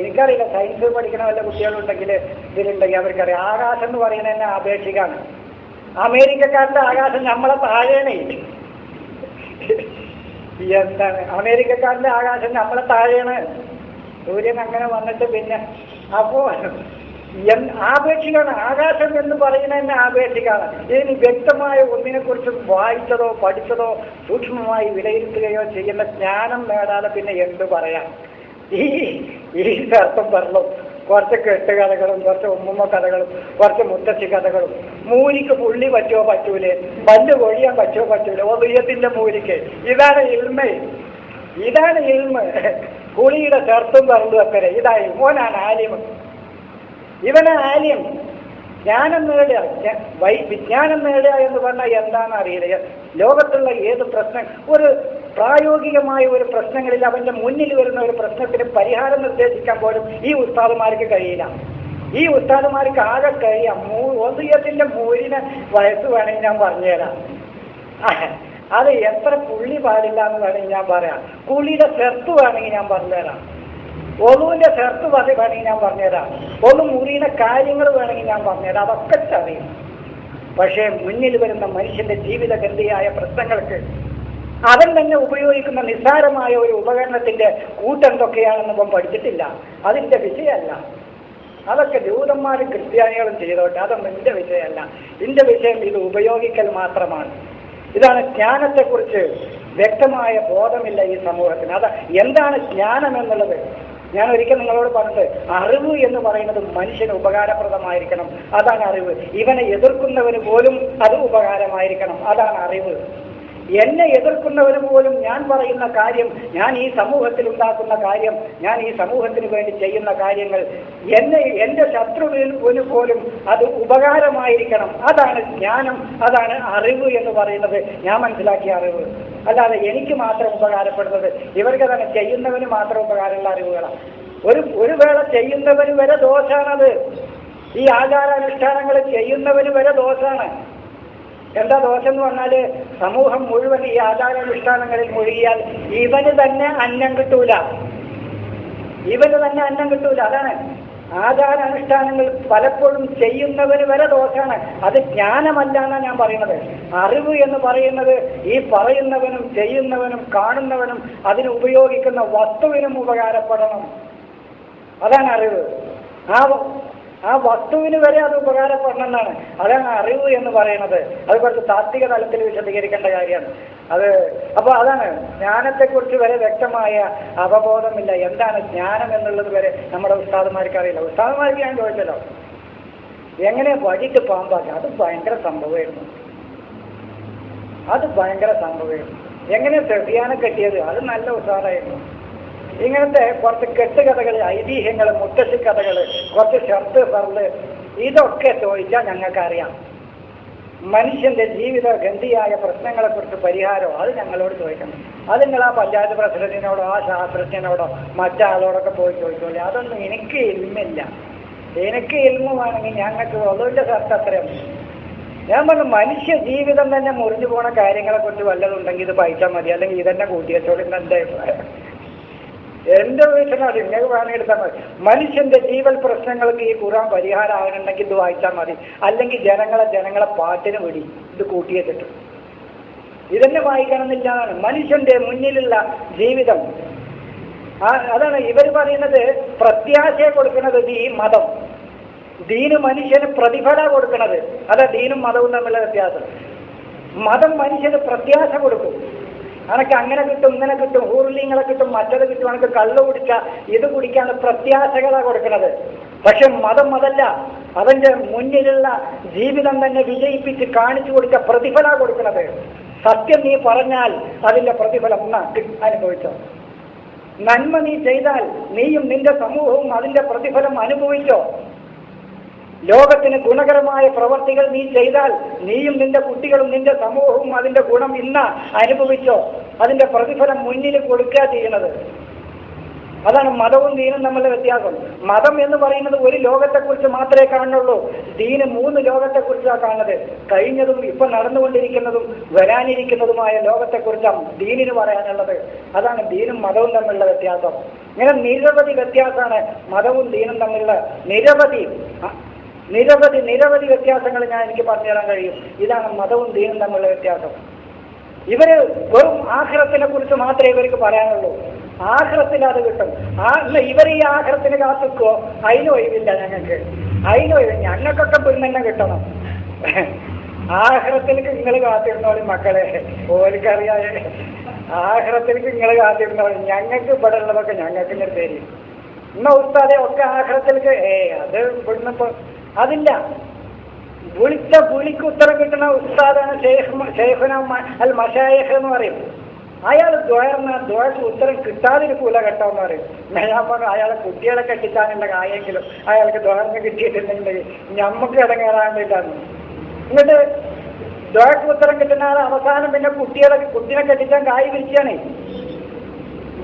എനിക്കറിയില്ല, സയൻസ് പഠിക്കണ വല്ല കുട്ടികളുണ്ടെങ്കിൽ ഇതിലുണ്ടെങ്കിൽ അവർക്കറിയാം. ആകാശം എന്ന് പറയുന്നത് തന്നെ ആപേക്ഷിക്കാണ്. അമേരിക്കക്കാരുടെ ആകാശം നമ്മളെ താഴെയാണ്. എന്താണ് അമേരിക്കക്കാരൻ്റെ ആകാശം നമ്മളെ താഴെയാണ്. സൂര്യൻ അങ്ങനെ വന്നിട്ട് പിന്നെ അപ്പോൾ ആപേക്ഷിക്കാണ്. ആകാശം എന്ന് പറയുന്നത് തന്നെ ആപേക്ഷിക്കാണ്. ഇതിന് വ്യക്തമായ ഒന്നിനെക്കുറിച്ച് വായിച്ചതോ പഠിച്ചതോ സൂക്ഷ്മമായി വിലയിരുത്തുകയോ ചെയ്യുന്ന ജ്ഞാനം നേടാതെ പിന്നെ എന്ത് പറയാം? ഈ അർത്ഥം പറഞ്ഞു. കുറച്ച് കെട്ടുകഥകളും കുറച്ച് ഉമ്മുമ്മ കഥകളും കുറച്ച് മുത്തശ്ശി കഥകളും. മൂലിക്ക് പുള്ളി പറ്റുമോ പറ്റൂലേ, പല്ല് കൊഴിയാൻ പറ്റുമോ പറ്റൂലേ, ഒതുയത്തിന്റെ മൂലിക്ക്. ഇതാണ് ഇൽമ, ഇതാണ് ഇൽമ. കുളിയുടെ ചേർത്തും പറഞ്ഞു വെക്കരെ, ഇതായി മോനാണ് ആലിം. ഇവനെ ആലിം. ജ്ഞാനം നേടുക, വിജ്ഞാനം നേടുക എന്ന് പറഞ്ഞാൽ എന്താണെന്ന് അറിയില്ല. ലോകത്തുള്ള ഏത് പ്രശ്നം, ഒരു പ്രായോഗികമായ ഒരു പ്രശ്നങ്ങളിൽ അവന്റെ മുന്നിൽ വരുന്ന ഒരു പ്രശ്നത്തിന് പരിഹാരം നിർദ്ദേശിക്കാൻ പോലും ഈ ഉസ്താദുമാർക്ക് കഴിയില്ല. ഈ ഉസ്താദുമാർക്ക് ആകെ കഴിയാം വസിയത്തിന്റെ മൂരിനെ വയസ്സ് വേണമെങ്കിൽ ഞാൻ പറഞ്ഞുതരാം. അത് എത്ര പുള്ളി പാടില്ല എന്ന് വേണമെങ്കിൽ ഞാൻ പറയാം. കുളിയുടെ ചെറുത്ത് വേണമെങ്കിൽ ഞാൻ പറഞ്ഞുതരാം. ഒന്നുവിന്റെ ചെറുത്ത് വേണമെങ്കിൽ ഞാൻ പറഞ്ഞുതരാം. ഒന്ന് മുറിയുടെ കാര്യങ്ങൾ വേണമെങ്കിൽ ഞാൻ പറഞ്ഞുതരാം. അതൊക്കെ അറിയും. പക്ഷേ മുന്നിൽ വരുന്ന മനുഷ്യന്റെ ജീവിതഗന്ധിയായ പ്രശ്നങ്ങൾക്ക് അവൻ തന്നെ ഉപയോഗിക്കുന്ന നിസ്സാരമായ ഒരു ഉപകരണത്തിന്റെ കൂട്ടെന്തൊക്കെയാണെന്ന് ഇപ്പം പഠിച്ചിട്ടില്ല. അതിന്റെ വിഷയമല്ല. അതൊക്കെ ജൂതന്മാരും ക്രിസ്ത്യാനികളും ചെയ്തോട്ടെ, അതൊന്നും എൻ്റെ വിഷയമല്ല. എൻ്റെ വിഷയം ഇത് ഉപയോഗിക്കൽ മാത്രമാണ്. ഇതാണ് ജ്ഞാനത്തെക്കുറിച്ച് വ്യക്തമായ ബോധമില്ല ഈ സമൂഹത്തിന്. അത് എന്താണ് ജ്ഞാനം എന്നുള്ളത് ഞാൻ ഒരിക്കൽ നിങ്ങളോട് പറഞ്ഞത്, അറിവ് എന്ന് പറയുന്നത് മനുഷ്യന് ഉപകാരപ്രദമായിരിക്കണം, അതാണ് അറിവ്. ഇവനെ എതിർക്കുന്നവന് പോലും അത് ഉപകാരമായിരിക്കണം, അതാണ് അറിവ്. എന്നെ എതിർക്കുന്നവന് പോലും ഞാൻ പറയുന്ന കാര്യം, ഞാൻ ഈ സമൂഹത്തിൽ ഉണ്ടാക്കുന്ന കാര്യം, ഞാൻ ഈ സമൂഹത്തിന് വേണ്ടി ചെയ്യുന്ന കാര്യങ്ങൾ എൻ്റെ ശത്രുവിന് പോലും അത് ഉപകാരമായിരിക്കണം, അതാണ് ജ്ഞാനം, അതാണ് അറിവ് എന്ന് പറയുന്നത്. ഞാൻ മനസ്സിലാക്കിയ അറിവ് അല്ലാതെ എനിക്ക് മാത്രം ഉപകാരപ്പെടുന്നത്, ഇവർക്ക് തന്നെ ചെയ്യുന്നവന് മാത്രം ഉപകാരമുള്ള അറിവുകളാണ്. ഒരു വേള ചെയ്യുന്നവന് വരെ ദോഷാണത്. ഈ ആചാരാനുഷ്ഠാനങ്ങൾ ചെയ്യുന്നവന് വരെ ദോഷാണ്. എന്താ ദോഷം എന്ന് പറഞ്ഞാല്, സമൂഹം മുഴുവൻ ഈ ആചാരാനുഷ്ഠാനങ്ങളിൽ മുഴുകിയാൽ ഇവന് തന്നെ അന്നം കിട്ടൂല. അതാണ് ആചാരാനുഷ്ഠാനങ്ങൾ പലപ്പോഴും ചെയ്യുന്നവന് വരെ ദോഷമാണ്. അത് ജ്ഞാനമല്ല എന്നാണ് ഞാൻ പറയുന്നത്. അറിവ് എന്ന് പറയുന്നത് ഈ പറയുന്നവനും ചെയ്യുന്നവനും കാണുന്നവനും അതിന് ഉപയോഗിക്കുന്ന വസ്തുവിനും ഉപകാരപ്പെടണം, അതാണ് അറിവ്. ആ വസ്തുവിന് വരെ അത് ഉപകാരപ്പെടണം എന്നാണ്, അതാണ് അറിവ് എന്ന് പറയുന്നത്. അത് കുറച്ച് താത്വിക തലത്തിൽ വിശദീകരിക്കേണ്ട കാര്യമാണ് അത്. അപ്പോൾ അതാണ് ജ്ഞാനത്തെക്കുറിച്ച് വരെ വ്യക്തമായ അവബോധമില്ല. എന്താണ് ജ്ഞാനം എന്നുള്ളത് വരെ നമ്മുടെ ഉസ്താദുമാർക്ക് അറിയില്ല. ഉസ്താദുമാർക്ക് ഞാൻ ചോദിച്ചല്ലോ, എങ്ങനെ വഴിയിട്ട് പാമ്പാക്കി, അത് ഭയങ്കര സംഭവമായിരുന്നു. എങ്ങനെ സെഫിയാനെ കെട്ടിയത്, അത് നല്ല ഉഷാറായിരുന്നു. ഇങ്ങനത്തെ കുറച്ച് കെട്ടുകഥകൾ, ഐതിഹ്യങ്ങൾ, മുത്തശ്ശി കഥകൾ, കുറച്ച് ഷർത്ത് ഫർള്, ഇതൊക്കെ ചോദിച്ചാൽ ഞങ്ങൾക്കറിയാം. മനുഷ്യന്റെ ജീവിത ഗന്ധിയായ പ്രശ്നങ്ങളെക്കുറിച്ച് പരിഹാരമോ അത് ഞങ്ങളോട് ചോദിക്കണം. അത് നിങ്ങൾ ആ പഞ്ചായത്ത് പ്രസിഡന്റിനോടോ ആ ശാസ്ത്രജ്ഞനോടോ മറ്റാളോടൊക്കെ പോയി ചോദിച്ചോളൂ. അതൊന്നും എനിക്ക് ഇൽമില്ല. എനിക്ക് ഇൽമുവാണെങ്കിൽ ഞങ്ങൾക്ക് ഒന്നുമില്ല ഷർത്ത് അത്രയും. ഞാൻ പറഞ്ഞു, മനുഷ്യ ജീവിതം തന്നെ മുറിഞ്ഞു പോണ കാര്യങ്ങളെക്കുറിച്ച് വല്ലതുണ്ടെങ്കിൽ ഇത് വായിച്ചാൽ മതി, അല്ലെങ്കിൽ ഇതന്നെ കൂട്ടിയച്ചോളൂ. എൻ്റെ അഭിപ്രായം, എന്റെ വീട്ടിനോട് ഇങ്ങനെ വേണമെടുത്താൽ മതി. മനുഷ്യന്റെ ജീവൽ പ്രശ്നങ്ങൾക്ക് ഈ ഖുർആൻ പരിഹാരം ആകണമെങ്കിൽ ഇത് വായിച്ചാൽ മതി, അല്ലെങ്കിൽ ജനങ്ങളെ പാട്ടിന് വിടി, ഇത് കൂട്ടിയെത്തിട്ട് ഇതന്നെ വായിക്കണമെന്നില്ലാണ് മനുഷ്യന്റെ മുന്നിലുള്ള ജീവിതം. അതാണ് ഇവർ പറയുന്നത്. പ്രത്യാശയെ കൊടുക്കുന്നത് ഈ മതം, ദീന് മനുഷ്യന് പ്രതിഫല കൊടുക്കുന്നത്. അതാ ദീനും മതവും തമ്മിലുള്ള വ്യത്യാസം. മതം മനുഷ്യന് പ്രത്യാശ കൊടുക്കും. അനക്ക് അങ്ങനെ കിട്ടും, ഇങ്ങനെ കിട്ടും, ഊർലിങ്ങളെ കിട്ടും, മറ്റത് കിട്ടും, അനക്ക് കള്ളു കുടിക്കാം, ഇത് കുടിക്കാണ് പ്രത്യാശകളാണ് കൊടുക്കുന്നത്. പക്ഷെ മതം അതല്ല. അവന്റെ മുന്നിലുള്ള ജീവിതം തന്നെ വിജയിപ്പിച്ച് കാണിച്ചു കൊടുക്ക പ്രതിഫല കൊടുക്കുന്നത്. സത്യം നീ പറഞ്ഞാൽ അതിന്റെ പ്രതിഫലം അനുഭവിച്ചോ. നന്മ നീ ചെയ്താൽ നീയും നിന്റെ സമൂഹവും അതിന്റെ പ്രതിഫലം അനുഭവിച്ചോ. ലോകത്തിന് ഗുണകരമായ പ്രവർത്തികൾ നീ ചെയ്താൽ നീയും നിന്റെ കുട്ടികളും നിന്റെ സമൂഹവും അതിന്റെ ഗുണം ഇന്ന് അനുഭവിച്ചോ. അതിന്റെ പ്രതിഫലം മുന്നിൽ കൊടുക്കുക ചെയ്യുന്നത്. അതാണ് മതവും ദീനും തമ്മിലുള്ള വ്യത്യാസം. മതം എന്ന് പറയുന്നത് ഒരു ലോകത്തെക്കുറിച്ച് മാത്രമേ കാണുന്നുള്ളൂ. ദീന് 3 ലോകത്തെക്കുറിച്ചാണ് കാണുന്നത്. കഴിഞ്ഞതും ഇപ്പൊ നടന്നുകൊണ്ടിരിക്കുന്നതും വരാനിരിക്കുന്നതുമായ ലോകത്തെക്കുറിച്ചാണ് ദീനിന് പറയാനുള്ളത്. അതാണ് ദീനും മതവും തമ്മിലുള്ള വ്യത്യാസം. ഇങ്ങനെ നിരവധി വ്യത്യാസമാണ് മതവും ദീനും തമ്മിലുള്ള. നിരവധി വ്യത്യാസങ്ങൾ എനിക്ക് പറഞ്ഞു തരാൻ കഴിയും. ഇതാണ് മതവും ദീനും തമ്മിലുള്ള വ്യത്യാസം. ഇവര് വെറും ആഖിറത്തിനെ കുറിച്ച് മാത്രമേ ഇവർക്ക് പറയാനുള്ളൂ. ആഖിറത്തിൽ അത് കിട്ടും. ഇവർ ഈ ആഖിറത്തിന് കാത്തുക്കോ, അതിന് ഒഴിവില്ല ഞങ്ങൾക്ക്. ഞങ്ങൾക്കൊക്കെ പിന്നെ കിട്ടണം. ആഖിറത്തിലേക്ക് നിങ്ങൾ കാത്തിരുന്നോളി മക്കളെ, ഓർക്കറിയാതെ ആഖിറത്തിലേക്ക് നിങ്ങൾ കാത്തിരുന്നോളി. ഞങ്ങൾക്ക് ഇവിടെ ഉള്ളതൊക്കെ ഞങ്ങൾക്ക് ഇങ്ങനെ തരും. ഇന്ന ഉസ്താദെ ഒക്കെ ആഖിറത്തിലേക്ക് അത് ഇവിടുന്നപ്പോ അതില്ല. വിളിച്ച വിളിക്ക് ഉത്തരം കിട്ടുന്ന ഉസ്താദാണ് ഷെയ്ഖുന അൽ മശായിഖ് എന്ന് പറയും. അയാൾ ദ്വയക്ക് ഉത്തരം കിട്ടാതിരിക്കൂല കേട്ടോ എന്ന് പറയും. ഞാൻ പറഞ്ഞു, അയാളെ കുട്ടികളെ കെട്ടിച്ചാനുള്ള കായെങ്കിലും അയാൾക്ക് ദ്വയറിന് കിട്ടിയിട്ടുണ്ടെങ്കിൽ ഞമ്മക്ക് ഇടങ്ങേറാണ്ടില്ലാന്ന്. എന്നിട്ട് ദ്വയക്ക് ഉത്തരം കിട്ടുന്ന ആൾ അവസാനം പിന്നെ കുട്ടിനെ കെട്ടിച്ചാൻ കായ് വിരിക്കുകയാണ്.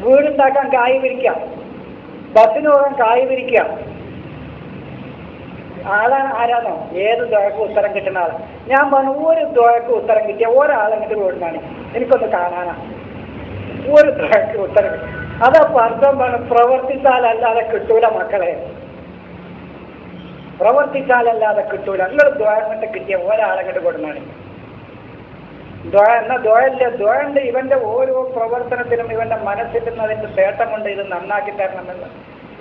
വീടുണ്ടാക്കാൻ കായ് വിരിക്കാം, ബസ്സിന് പോകാൻ കായ് വിരിക്കാം. ആരാണോ ഏത് ദ്വയക്ക് ഉത്തരം കിട്ടുന്ന ആൾ? ഞാൻ പറഞ്ഞു, ഒരു ദ്വയക്ക് ഉത്തരം കിട്ടിയ ഒരാളെങ്കിലും വീടുന്നാണ് എനിക്കൊന്ന് കാണാനാ. ഒരു ദ്വയക്ക് ഉത്തരം കിട്ടും. അതപ്പോ അർത്ഥം പറഞ്ഞു, പ്രവർത്തിച്ചാലല്ലാതെ കിട്ടൂല മക്കളെ, പ്രവർത്തിച്ചാലല്ലാതെ കിട്ടൂല. നിങ്ങൾ ദ്വയങ്ങട്ട് കിട്ടിയ ഒരാളെങ്ങോട്ട് കൊടുന്നാണ്. ഇവന്റെ ഓരോ പ്രവർത്തനത്തിനും ഇവന്റെ മനസ്സിൽ നിന്ന് അതിന്റെ തേട്ടമുണ്ട്, ഇത് നന്നാക്കി തരണമെന്ന്.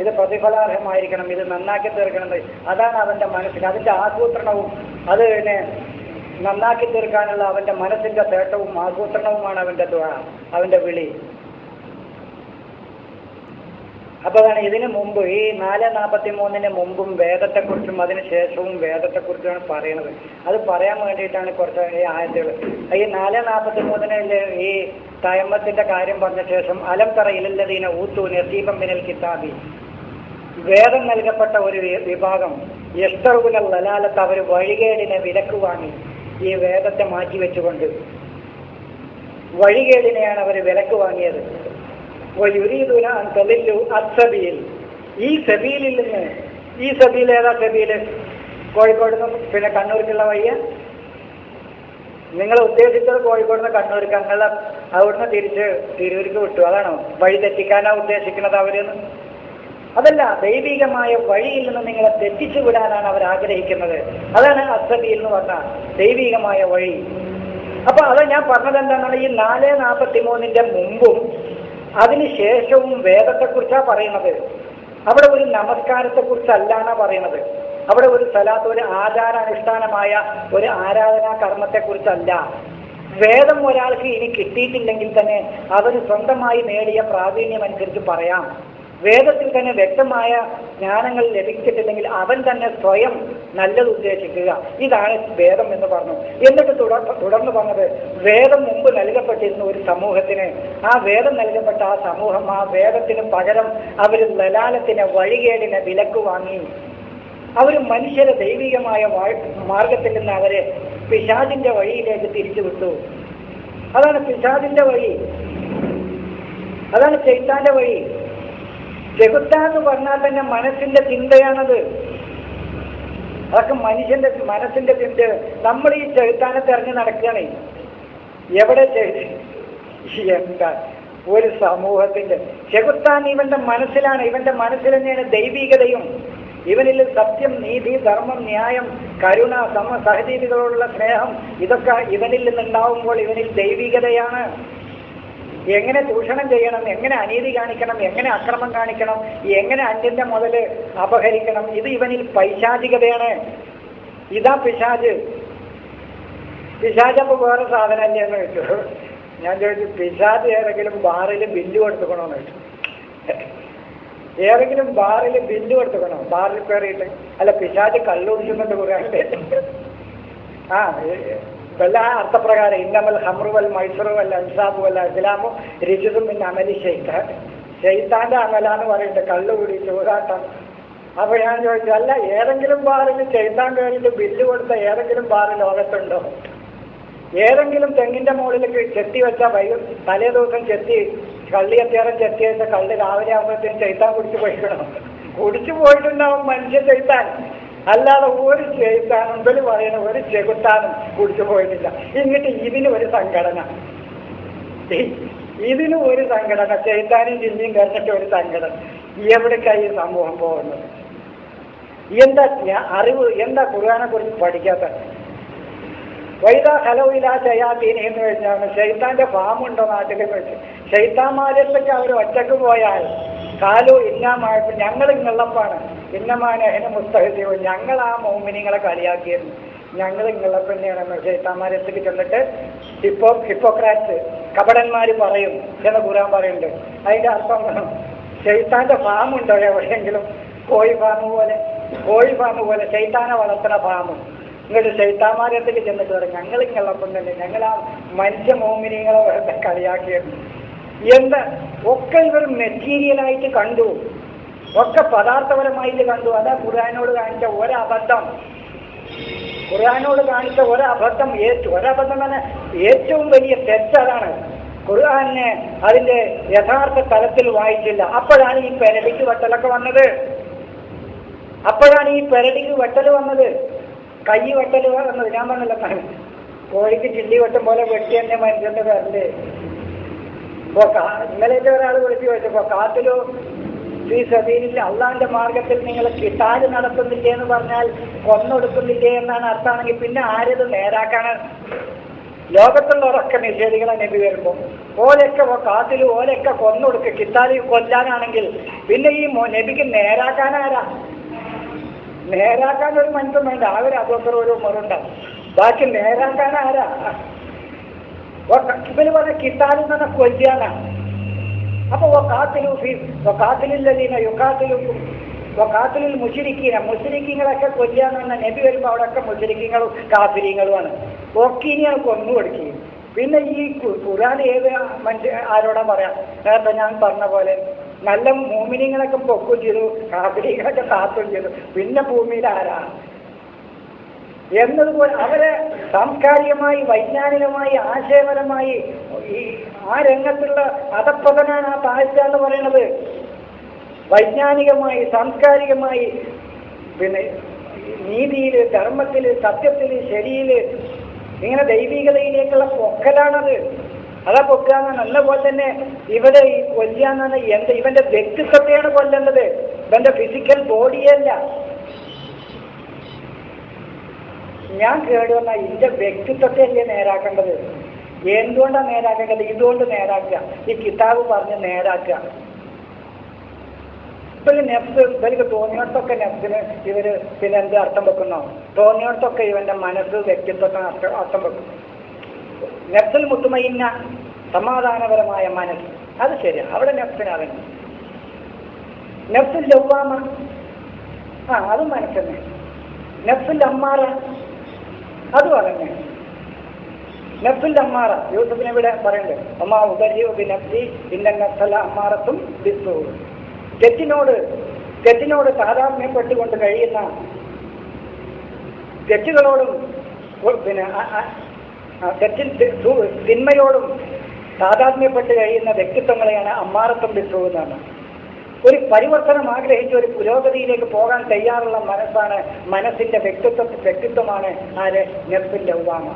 ഇത് പ്രതിഫലാർഹമായിരിക്കണം, ഇത് നന്നാക്കി തീർക്കണം. അതാണ് അവൻ്റെ മനസ്സിൽ, അതിൻ്റെ ആസൂത്രണവും അത് പിന്നെ നന്നാക്കി തീർക്കാനുള്ള അവൻ്റെ മനസ്സിൻ്റെ തേട്ടവും ആസൂത്രണവുമാണ് അവൻ്റെ ദുആ, അവൻ്റെ വിളി. അപ്പോൾ അതാണ് ഇതിനു മുമ്പ് ഈ 4:43 മുമ്പും വേദത്തെക്കുറിച്ചും അതിന് ശേഷവും വേദത്തെക്കുറിച്ചാണ് പറയുന്നത്. അത് പറയാൻ വേണ്ടിയിട്ടാണ് കുറച്ച് ഈ ആയത്തുകൾ. ഈ 4:43 ഈ തയമ്മത്തിൻ്റെ കാര്യം പറഞ്ഞ ശേഷം അലം തറ ഇലല്ലദീന ഊത്തു നസീബൻ മിനൽ കിതാബി, വേദം നൽകപ്പെട്ട ഒരു വിഭാഗം യസ്തറുൽ ലലാലത്ത്, അവർ വഴികേടിനെ വിലക്ക് വാങ്ങി. ഈ വേദത്തെ മാറ്റി വെച്ചുകൊണ്ട് വഴികേടിനെയാണ് അവർ വിലക്ക് വാങ്ങിയത്. യുരീദൂന അൻ തളില്ലു അസ്സബീൽ, ഈ സബീലിൽ നിന്ന്, ഈ സബീൽ ഏതാ സബീല്? കോഴിക്കോട് നിന്ന് പിന്നെ കണ്ണൂർക്കുള്ള വഴിയ നിങ്ങൾ ഉദ്ദേശിച്ചത് കോഴിക്കോട് നിന്ന് കണ്ണൂർക്ക്, അങ്ങനെ അവിടുന്ന് തിരിച്ച് തിരൂർക്ക് വിട്ടു, അതാണോ വഴി തെറ്റിക്കാനാണ് ഉദ്ദേശിക്കുന്നത് അവരെന്ന്? അതല്ല, ദൈവികമായ വഴിയിൽ നിന്ന് നിങ്ങളെ തെറ്റിച്ചു വിടാനാണ് അവർ ആഗ്രഹിക്കുന്നത്. അതാണ് അസ്സബീൽ എന്ന് പറഞ്ഞാൽ ദൈവികമായ വഴി. അപ്പൊ അത് ഞാൻ പറഞ്ഞത് എന്താണെന്ന്, ഈ 4:43 മുമ്പും അതിന് ശേഷവും വേദത്തെക്കുറിച്ചാണ് പറയുന്നത്. അവിടെ ഒരു നമസ്കാരത്തെക്കുറിച്ചല്ലാണ് പറയുന്നത്. അവിടെ ഒരു സലാത്ത്, ഒരു ആചാരാനുഷ്ഠാനമായ ഒരു ആരാധനാ കർമ്മത്തെക്കുറിച്ചല്ല. വേദം ഒരാൾക്ക് ഇനി കിട്ടിയിട്ടില്ലെങ്കിൽ തന്നെ അവന് സ്വന്തമായി നേടിയ പ്രാവീണ്യം അനുസരിച്ച് പറയാം. വേദത്തിൽ തന്നെ വ്യക്തമായ ജ്ഞാനങ്ങൾ ലഭിച്ചിട്ടില്ലെങ്കിൽ അവൻ തന്നെ സ്വയം നല്ലത് ഉദ്ദേശിക്കുക. ഇതാണ് വേദം എന്ന് പറഞ്ഞു. എന്നിട്ട് തുടർന്ന് പറഞ്ഞത്, വേദം മുമ്പ് നൽകപ്പെട്ടിരുന്ന ഒരു സമൂഹത്തിന്, ആ വേദം നൽകപ്പെട്ട ആ സമൂഹം ആ വേദത്തിന് പകരം അവർ ലലാലത്തിനെ, വഴികേടിനെ വിലക്ക് വാങ്ങി. അവർ മനുഷ്യരെ ദൈവികമായ മാർഗത്തിൽ നിന്ന് അവരെ പിശാചിന്റെ വഴിയിലേക്ക് തിരിച്ചുവിട്ടു. അതാണ് പിശാചിന്റെ വഴി, അതാണ് ശൈത്താന്റെ വഴി. ചെകുത്താന്ന് പറഞ്ഞാൽ തന്നെ മനസ്സിന്റെ ചിന്തയാണത്. അതൊക്കെ മനുഷ്യന്റെ മനസ്സിന്റെ ചിന്ത. നമ്മൾ ഈ ചെകുത്താനെ തെരഞ്ഞു നടക്കുകയാണ്. എവിടെ എന്താ ഒരു സമൂഹത്തിന്റെ ചെകുത്താൻ ഇവന്റെ മനസ്സിലാണ്. ഇവന്റെ മനസ്സിൽ തന്നെയാണ് ദൈവികതയും. ഇവനിൽ സത്യം, നീതി, ധർമ്മം, ന്യായം, കരുണ, സഹജീവികളോടുള്ള സ്നേഹം, ഇതൊക്കെ ഇവനിൽ നിന്നുണ്ടാവുമ്പോൾ ഇവനിൽ ദൈവികതയാണ്. എങ്ങനെ ചൂഷണം ചെയ്യണം, എങ്ങനെ അനീതി കാണിക്കണം, എങ്ങനെ അക്രമം കാണിക്കണം, എങ്ങനെ അന്യന്റെ മുതൽ അപഹരിക്കണം, ഇത് ഇവനിൽ പൈശാചികതയാണ്. ഇതാ പിശാച്. പിശാചപ്പോൾ വേറെ സാധനമല്ലേ എന്ന് ചോദിച്ചു. ഞാൻ ചോദിച്ചു, പിശാച് ഏതെങ്കിലും ബാറിൽ ബില്ല് കൊടുത്തുക്കണോന്ന് ചോദിച്ചു. ഏതെങ്കിലും ബാറിൽ ബില്ല് കൊടുത്തുക്കണോ? ബാറിൽ കയറിയിട്ട് അല്ല, പിശാച് കള്ളുടിക്കുന്നുണ്ട് പറയാണ്ട്. ആ വല്ല അർത്ഥപ്രകാരം ഇന്നമൽ ഹമ്രു വൽ മൈസറു വൽ അൻസാബു വൽ അസ്ലാമു രിജുസും പിന്നെ അമലി ഷെയ്ത്താൻ, ഷെയ്ത്താന്റെ അമലാന്ന് പറയുന്നുണ്ട് കള്ളുകൂടി, ചൂതാട്ടം. അപ്പൊ ഞാൻ ചോദിച്ചു, അല്ല ഏതെങ്കിലും ബാറിൽ ഷെയ്ത്താൻ കയറിയിട്ട് ബില്ല് കൊടുത്ത ഏതെങ്കിലും ബാറ് ലോകത്തുണ്ടോ? ഏതെങ്കിലും തെങ്ങിന്റെ മുകളിൽ ചെത്തി വെച്ച തലേ ദിവസം ചെത്തി കള്ളിയത്തേരം ചെത്തി വെച്ച കള്ള് രാവിലെ ആകുമ്പോഴത്തേക്കും ഷെയ്ത്താൻ കുടിച്ചു പോയിക്കണം. കുടിച്ചു പോയിട്ടുണ്ടാവും മനുഷ്യ ഷെയ്ത്താൻ. അല്ലാതെ ഒരു ചെകുത്താനും ഇവര് പറയുന്ന ഒരു ചെകുത്താനും കുടിച്ചു പോയിട്ടില്ല. എന്നിട്ട് ഇതിന് ഒരു സംഘടന, ഇതിനും ഒരു സംഘടന, ചെകുത്താനും ജില്ലയും കഴിഞ്ഞിട്ട് ഒരു സംഘടന. എവിടേക്കായി ഈ സമൂഹം പോകുന്നത്? എന്താ അറിവ്, എന്താ ഖുർആനെ കുറിച്ച് പഠിക്കാത്ത? വൈദാ ഹലവിലാ ശയാത്തീൻ എന്ന് വെച്ചാണ് ഷെയ്ത്താന്റെ ഫാമുണ്ടോ നാട്ടിൽ വെച്ച്. ഷെയ്ത്താന്മാരത്തൊക്കെ അവർ ഒറ്റക്ക് പോയാൽ കാലോ ഇന്നാമായപ്പോൾ ഞങ്ങൾ ഇങ്ങുള്ളപ്പാണ് ഇന്നമാനഹന മുസ്തഹദീവ്, ഞങ്ങൾ ആ മോമിനിങ്ങളെ കളിയാക്കിയിരുന്നു, ഞങ്ങൾ ഇങ്ങുള്ളപ്പന്നെയാണ് ഷെയ്ത്താന്മാരത്തേക്ക് ചെന്നിട്ട് ഹിപ്പോക്രാറ്റ്സ് കപടന്മാർ പറയും എന്ന് ഖുർആൻ പറയുന്നുണ്ട്. അതിന്റെ അർത്ഥം ഷെയ്ത്താന്റെ ഫാമുണ്ടോ എവിടെയെങ്കിലും? കോഴി ഫാം പോലെ ഷെയ്ത്താനെ വളർത്തുന്ന ഫാമും. ഇങ്ങോട്ട് ഷെയ്ത്താന്മാരത്തേക്ക് ചെന്നിട്ട് പറയും ഞങ്ങൾ ഇങ്ങുള്ളപ്പം തന്നെ ഞങ്ങൾ ആ മനുഷ്യ മോമിനിങ്ങളെ വെറുതെ കളിയാക്കിയിരുന്നു. എന്താ ഒക്കെ ഇവർ മെറ്റീരിയലായിട്ട് കണ്ടു, ഒക്കെ പദാർത്ഥപരമായിട്ട് കണ്ടു. അതാ ഖുർആനോട് കാണിച്ച ഒരബദ്ധം. ഖുർആനോട് കാണിച്ച ഒരബദ്ധം തന്നെ ഏറ്റവും വലിയ തെറ്റതാണ്. ഖുർആനെ അതിന്റെ യഥാർത്ഥ തലത്തിൽ വായിച്ചില്ല. അപ്പോഴാണ് ഈ പെരടിക്ക് വെട്ടലൊക്കെ വന്നത്. കൈ വെട്ടൽ വന്നത്. ഞാൻ പറഞ്ഞില്ല, കോഴിക്ക് ചില്ലി വെട്ടും പോലെ വെട്ടി തന്നെ മനുഷ്യന്റെ പേരില്. ഇന്നലെ ഒരാൾ വിളിച്ചു ചോദിച്ചപ്പോ കാത്തിലോ ഈ സബീലിൽ അള്ളാന്റെ മാർഗത്തിൽ നിങ്ങൾ കിട്ടാതെ നടത്തുന്നില്ലേ എന്ന് പറഞ്ഞാൽ കൊന്നൊടുക്കുന്നില്ലേ എന്നാണ് അർത്ഥമാണെങ്കിൽ പിന്നെ ആരത് നേരാക്കാണ്? ലോകത്തുള്ളവരൊക്കെ നിഷേധികളെ നബി വരുമ്പോൾ ഓലൊക്കെ കാത്തിൽ ഓലൊക്കെ കൊന്നൊടുക്കുക. കിത്താലി കൊല്ലാനാണെങ്കിൽ പിന്നെ ഈ നബിക്ക് നേരാക്കാനാരാ? നേരാക്കാൻ ഒരു മനുഷ്യൻ വേണ്ട. അതൊക്കെ ഒരു മുറുണ്ടാവും. ബാക്കി നേരാക്കാനാരാ? ഇവര് പറഞ്ഞ കിത്താലി എന്ന് പറഞ്ഞാൽ കൊല്ലാനാണ്. അപ്പൊ കാത്തിലിൽ മുശരിക്കീങ്ങളൊക്കെ കൊല്ലാന്ന് പറഞ്ഞാൽ നബി വരുമ്പോൾ അവിടെയൊക്കെ മുശരിക്കീങ്ങളും കാഫിരീങ്ങളുമാണ്. ഒക്കീനെയാണ് കൊന്നു കൊടുക്കുകയും. പിന്നെ ഈ ഖുർആൻ ഏത് ആരോടാ പറയാം? നേരത്തെ ഞാൻ പറഞ്ഞ പോലെ നല്ല മോമിനിങ്ങളൊക്കെ പൊക്കും ചെയ്തു, കാഫിരീങ്ങളൊക്കെ താത്തും ചെയ്തു. പിന്നെ ഭൂമിയിൽ ആരാ എന്നതുപോലെ അവരെ സാംസ്കാരികമായി, വൈജ്ഞാനികമായി, ആശയപരമായി ആ രംഗത്തുള്ള അധപ്പതനാണ് ആ താഴ്ച എന്ന് പറയുന്നത്. വൈജ്ഞാനികമായി, സാംസ്കാരികമായി, പിന്നെ നീതിയിൽ, ധർമ്മത്തിൽ, സത്യത്തിൽ, ശരിയിൽ, ഇങ്ങനെ ദൈവികതയിലേക്കുള്ള പൊക്കലാണത്. അതാ പൊക്കാന്ന്. നല്ല പോലെ തന്നെ ഇവിടെ ഈ കൊല്ലാന്ന് ഇവന്റെ വ്യക്തിത്വത്തെയാണ് കൊല്ലേണ്ടത്, ഇവന്റെ ഫിസിക്കൽ ബോഡിയല്ല. ഞാൻ കേടുവന്ന ഇതിന്റെ വ്യക്തിത്വത്തെ അല്ലേ നേരാക്കേണ്ടത്? എന്തുകൊണ്ടാണ് നേരാക്കേണ്ടത്? ഇതുകൊണ്ട് നേരാക്കുക. ഈ കിതാബ് പറഞ്ഞ് നേരാക്കുക. ഇവർക്ക് തോന്നിയോടത്തൊക്കെ നെഫ്സിന് ഇവര് പിന്നെ എന്ത് അർത്ഥം വെക്കുന്നോ? തോന്നിയോടത്തൊക്കെ ഇവന്റെ മനസ്സ്, വ്യക്തിത്വത്തിന് അർത്ഥം വെക്കും. നെഫ്സിൽ മുത്തുമയിന്ന സമാധാനപരമായ മനസ്സ്, അത് ശരിയാണ്. അവിടെ നെഫ്സിനാകുന്നു. നെഫ്സിൽ ലവ്വാമ, അതും മനസ്സന്നെ. നെഫ്സിൽ അമ്മാറ, അതും അതന്നെ. നെഫ്സിൽ അമ്മാറ യൂസഫിനെ ഇവിടെ പറയുന്നത് അമ്മാ ഉദരിയോ ബിനഫ്സി ഇന്ന നഫ്സല അമ്മാറത്തും ബിസ്സൂ. തെറ്റിനോട് താതാത്മ്യപ്പെട്ടുകൊണ്ട് കഴിയുന്ന, തെറ്റുകളോടും പിന്നെ തിന്മയോടും താതാത്മ്യപ്പെട്ട് കഴിയുന്ന വ്യക്തിത്വങ്ങളെയാണ് അമ്മാറത്തും ബിസ്സൂ എന്നാണ്. ഒരു പരിവർത്തനം ആഗ്രഹിച്ച് ഒരു പുരോഗതിയിലേക്ക് പോകാൻ തയ്യാറുള്ള മനസ്സാണ്, മനസ്സിന്റെ വ്യക്തിത്വമാണ് ആര്? നെഫ്സുൽ ലവ്വാമ.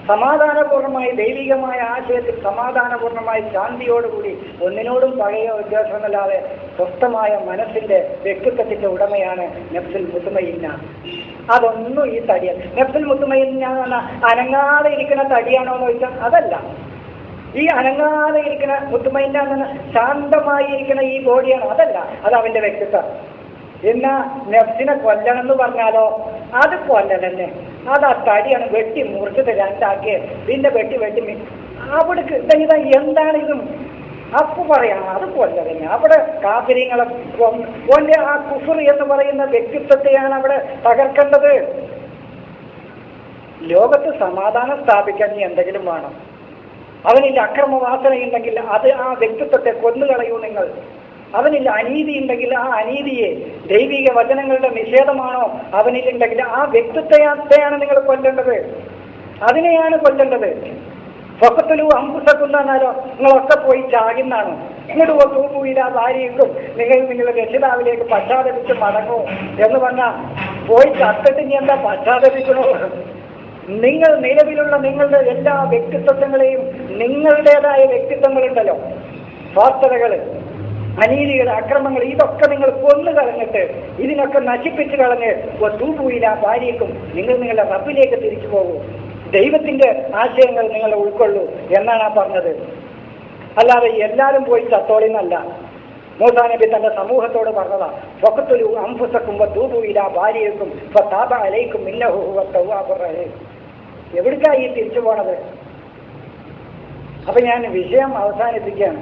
സമാധാനപൂർണമായി, ദൈവികമായ ആശയത്തിൽ സമാധാനപൂർണമായി, ശാന്തിയോടുകൂടി, ഒന്നിനോടും പഴയ ഉദ്ദേശമല്ലാതെ സ്വസ്ഥമായ മനസ്സിന്റെ വ്യക്തിത്വത്തിന്റെ ഉടമയാണ് നെഫ്സുൽ മുത്തുമയിന്ന. അതൊന്നും ഈ തടിയാണ്. നെഫ്സുൽ മുത്തുമയിന്ന എന്ന് പറഞ്ഞാൽ അനങ്ങാതെ ഇരിക്കുന്ന തടിയാണോ എന്ന് ചോദിച്ചാൽ അതല്ല. ഈ അനങ്ങാതെ ഇരിക്കുന്ന മുത്തുമയിന്ന എന്ന് പറഞ്ഞാൽ ശാന്തമായി ഇരിക്കുന്ന ഈ ബോഡിയാണ്, അതല്ല. അത് അവന്റെ വ്യക്തിത്വം. എന്നാ നെഫ്സിനെ കൊല്ലണം എന്ന് പറഞ്ഞാലോ അത് കൊല്ലണന്നെ. അത് ആ തടിയാണ് വെട്ടി മുറിച്ചിട്ട് രണ്ടാക്കി പിന്നെ വെട്ടി അവിടേക്ക് ഇതാ എന്താണ് ഇതും അപ്പൊ പറയാം അത് കൊല്ലതന്നെ. അവിടെ കാഫിര്യങ്ങളെ കൊല്ലെ ആ കുഫർ എന്ന് പറയുന്ന വ്യക്തിത്വത്തെയാണ് അവിടെ തകർക്കേണ്ടത്. ലോകത്ത് സമാധാനം സ്ഥാപിക്കാൻ നീ എന്തെങ്കിലും വേണം. അവനിൽ അക്രമവാസനയുണ്ടെങ്കിൽ അത് ആ വ്യക്തിത്വത്തെ കൊന്നുകളയൂ നിങ്ങൾ. അവനിൽ അനീതി ഉണ്ടെങ്കിൽ ആ അനീതിയെ, ദൈവിക വചനങ്ങളുടെ നിഷേധമാണോ അവനിലുണ്ടെങ്കിൽ ആ വ്യക്തിത്വത്തെയാണ് നിങ്ങൾ കൊല്ലേണ്ടത്. അതിനെയാണ് കൊല്ലേണ്ടത്. സ്വക്കത്തിലൂ അമ്പുസക്കുന്നാലോ നിങ്ങളൊക്കെ പോയി ചാകുന്നാണോ? ഇങ്ങോട്ട് തൂപ്പുയില്ല ഭാര്യയ്ക്കും നിങ്ങളുടെ രക്ഷിതാവിലേക്ക് പശ്ചാത്തപിച്ച് മടങ്ങൂ എന്ന് പറഞ്ഞാൽ പോയി ചത്തിട്ട് ഇനി എന്താ പശ്ചാത്തപിക്കണോ? നിങ്ങൾ നിലവിലുള്ള നിങ്ങളുടെ എല്ലാ വ്യക്തിത്വങ്ങളെയും, നിങ്ങളുടേതായ വ്യക്തിത്വങ്ങളുണ്ടല്ലോ, സ്വാർത്ഥതകള്, അനീതികൾ, അക്രമങ്ങൾ, ഇതൊക്കെ നിങ്ങൾ കൊന്നു കളഞ്ഞിട്ട് ഇതിനൊക്കെ നശിപ്പിച്ചു കളഞ്ഞ് തൂപ്പുയില്ല ഭാര്യയ്ക്കും നിങ്ങളുടെ റബ്ബിലേക്ക് തിരിച്ചു പോകൂ. ദൈവത്തിന്റെ ആശയങ്ങൾ നിങ്ങൾ ഉൾക്കൊള്ളൂ എന്നാണ് ആ പറഞ്ഞത്. അല്ലാതെ എല്ലാവരും പോയി ചത്തോളിന്നല്ല. മൂസാ നബി തന്റെ സമൂഹത്തോട് പറഞ്ഞതാ, ഫഖ്തുലു അൻഫുസകും വതൂബു ഇലാ ബാരിയകും ഫതാബ അലൈക്കും ഇന്നഹു ഹുവത് തവ്വാബുർ റഹീം. എവിടേക്കാണ് ഈ തിരിച്ചു പോണത്? അപ്പൊ ഞാൻ വിഷയം അവസാനിപ്പിക്കുകയാണ്.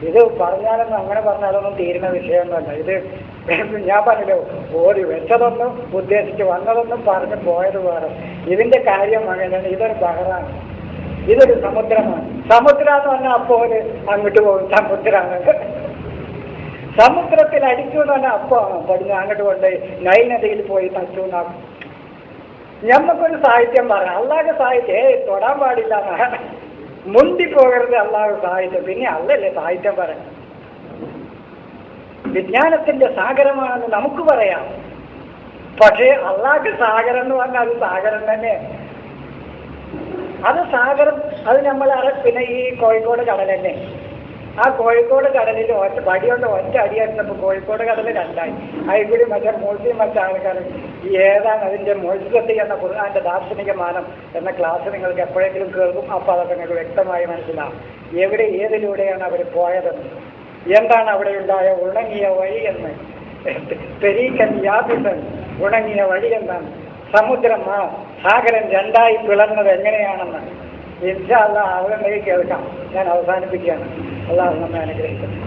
ഇത് പറഞ്ഞാലൊന്നും അങ്ങനെ പറഞ്ഞാലൊന്നും തീരുന്ന വിഷയമൊന്നുമല്ല. ഇത് ഞാൻ പറഞ്ഞല്ലോ, ഓടി വെച്ചതൊന്നും ഉദ്ദേശിച്ച് വന്നതൊന്നും പറഞ്ഞ് പോയത് വേറെ. ഇതിന്റെ കാര്യം അങ്ങനെയാണ്. ഇതൊരു ബഹറാണ്, ഇതൊരു സമുദ്രമാണ്. സമുദ്രം എന്ന് പറഞ്ഞാൽ അപ്പോൾ അങ്ങോട്ട് പോകും. സമുദ്രത്തിൽ അടിച്ചു എന്ന് പറഞ്ഞാൽ അപ്പോൾ പഠിഞ്ഞ് അങ്ങോട്ട് കൊണ്ടുപോയി നൈൽ നദിയിൽ പോയി തച്ചു എന്നാക്കും. ഞമ്മക്കൊരു സാഹിത്യം പറയാം. അല്ലാതെ സാഹിത്യം തൊടാൻ പാടില്ല, മുണ്ടി പോകരുത് അല്ലാതെ സാഹിത്യം. പിന്നെ അല്ലല്ലേ സാഹിത്യം പറയാം. വിജ്ഞാനത്തിന്റെ സാഗരമാണെന്ന് നമുക്ക് പറയാം. പക്ഷേ അള്ളാഹ് സാഗരം എന്ന് പറഞ്ഞാൽ അത് സാഗരം തന്നെ. അത് സാഗരം, അത് നമ്മൾ പിന്നെ ഈ കോഴിക്കോട് കടൽ തന്നെ. ആ കോഴിക്കോട് കടലിൽ വടിയോണ്ട് ഒറ്റ അടിയായിരുന്നപ്പോൾ കോഴിക്കോട് കടൽ രണ്ടായി. അതിൽ കൂടി മറ്റേ മൂർത്തിയും മറ്റേ ആൾക്കാരും ഏതാണ് അതിൻ്റെ മൊഴിസത്ത് എന്ന ഖുർആന്റെ ദാർശനിക മാനം എന്ന ക്ലാസ് നിങ്ങൾക്ക് എപ്പോഴെങ്കിലും കേൾക്കും. അപ്പോൾ അതൊക്കെ നിങ്ങൾക്ക് വ്യക്തമായി മനസ്സിലാവും. എവിടെ ഏതിലൂടെയാണ് അവർ പോയതെന്ന്, എന്താണ് അവിടെ ഉണ്ടായ ഉണങ്ങിയ വഴി എന്ന്. പെരീക്കൻ യാതിസൻ, ഉണങ്ങിയ വഴി എന്നാണ്. സമുദ്രം സാഗരം രണ്ടായി പിളർന്നത് എങ്ങനെയാണെന്ന് ഇൻഷാ അല്ലാഹ് അവരുണ്ടെങ്കിൽ കേൾക്കാം. ഞാൻ അവസാനിപ്പിക്കുകയാണ്. അല്ലാഹു നമ്മെ അനുഗ്രഹിക്കട്ടെ.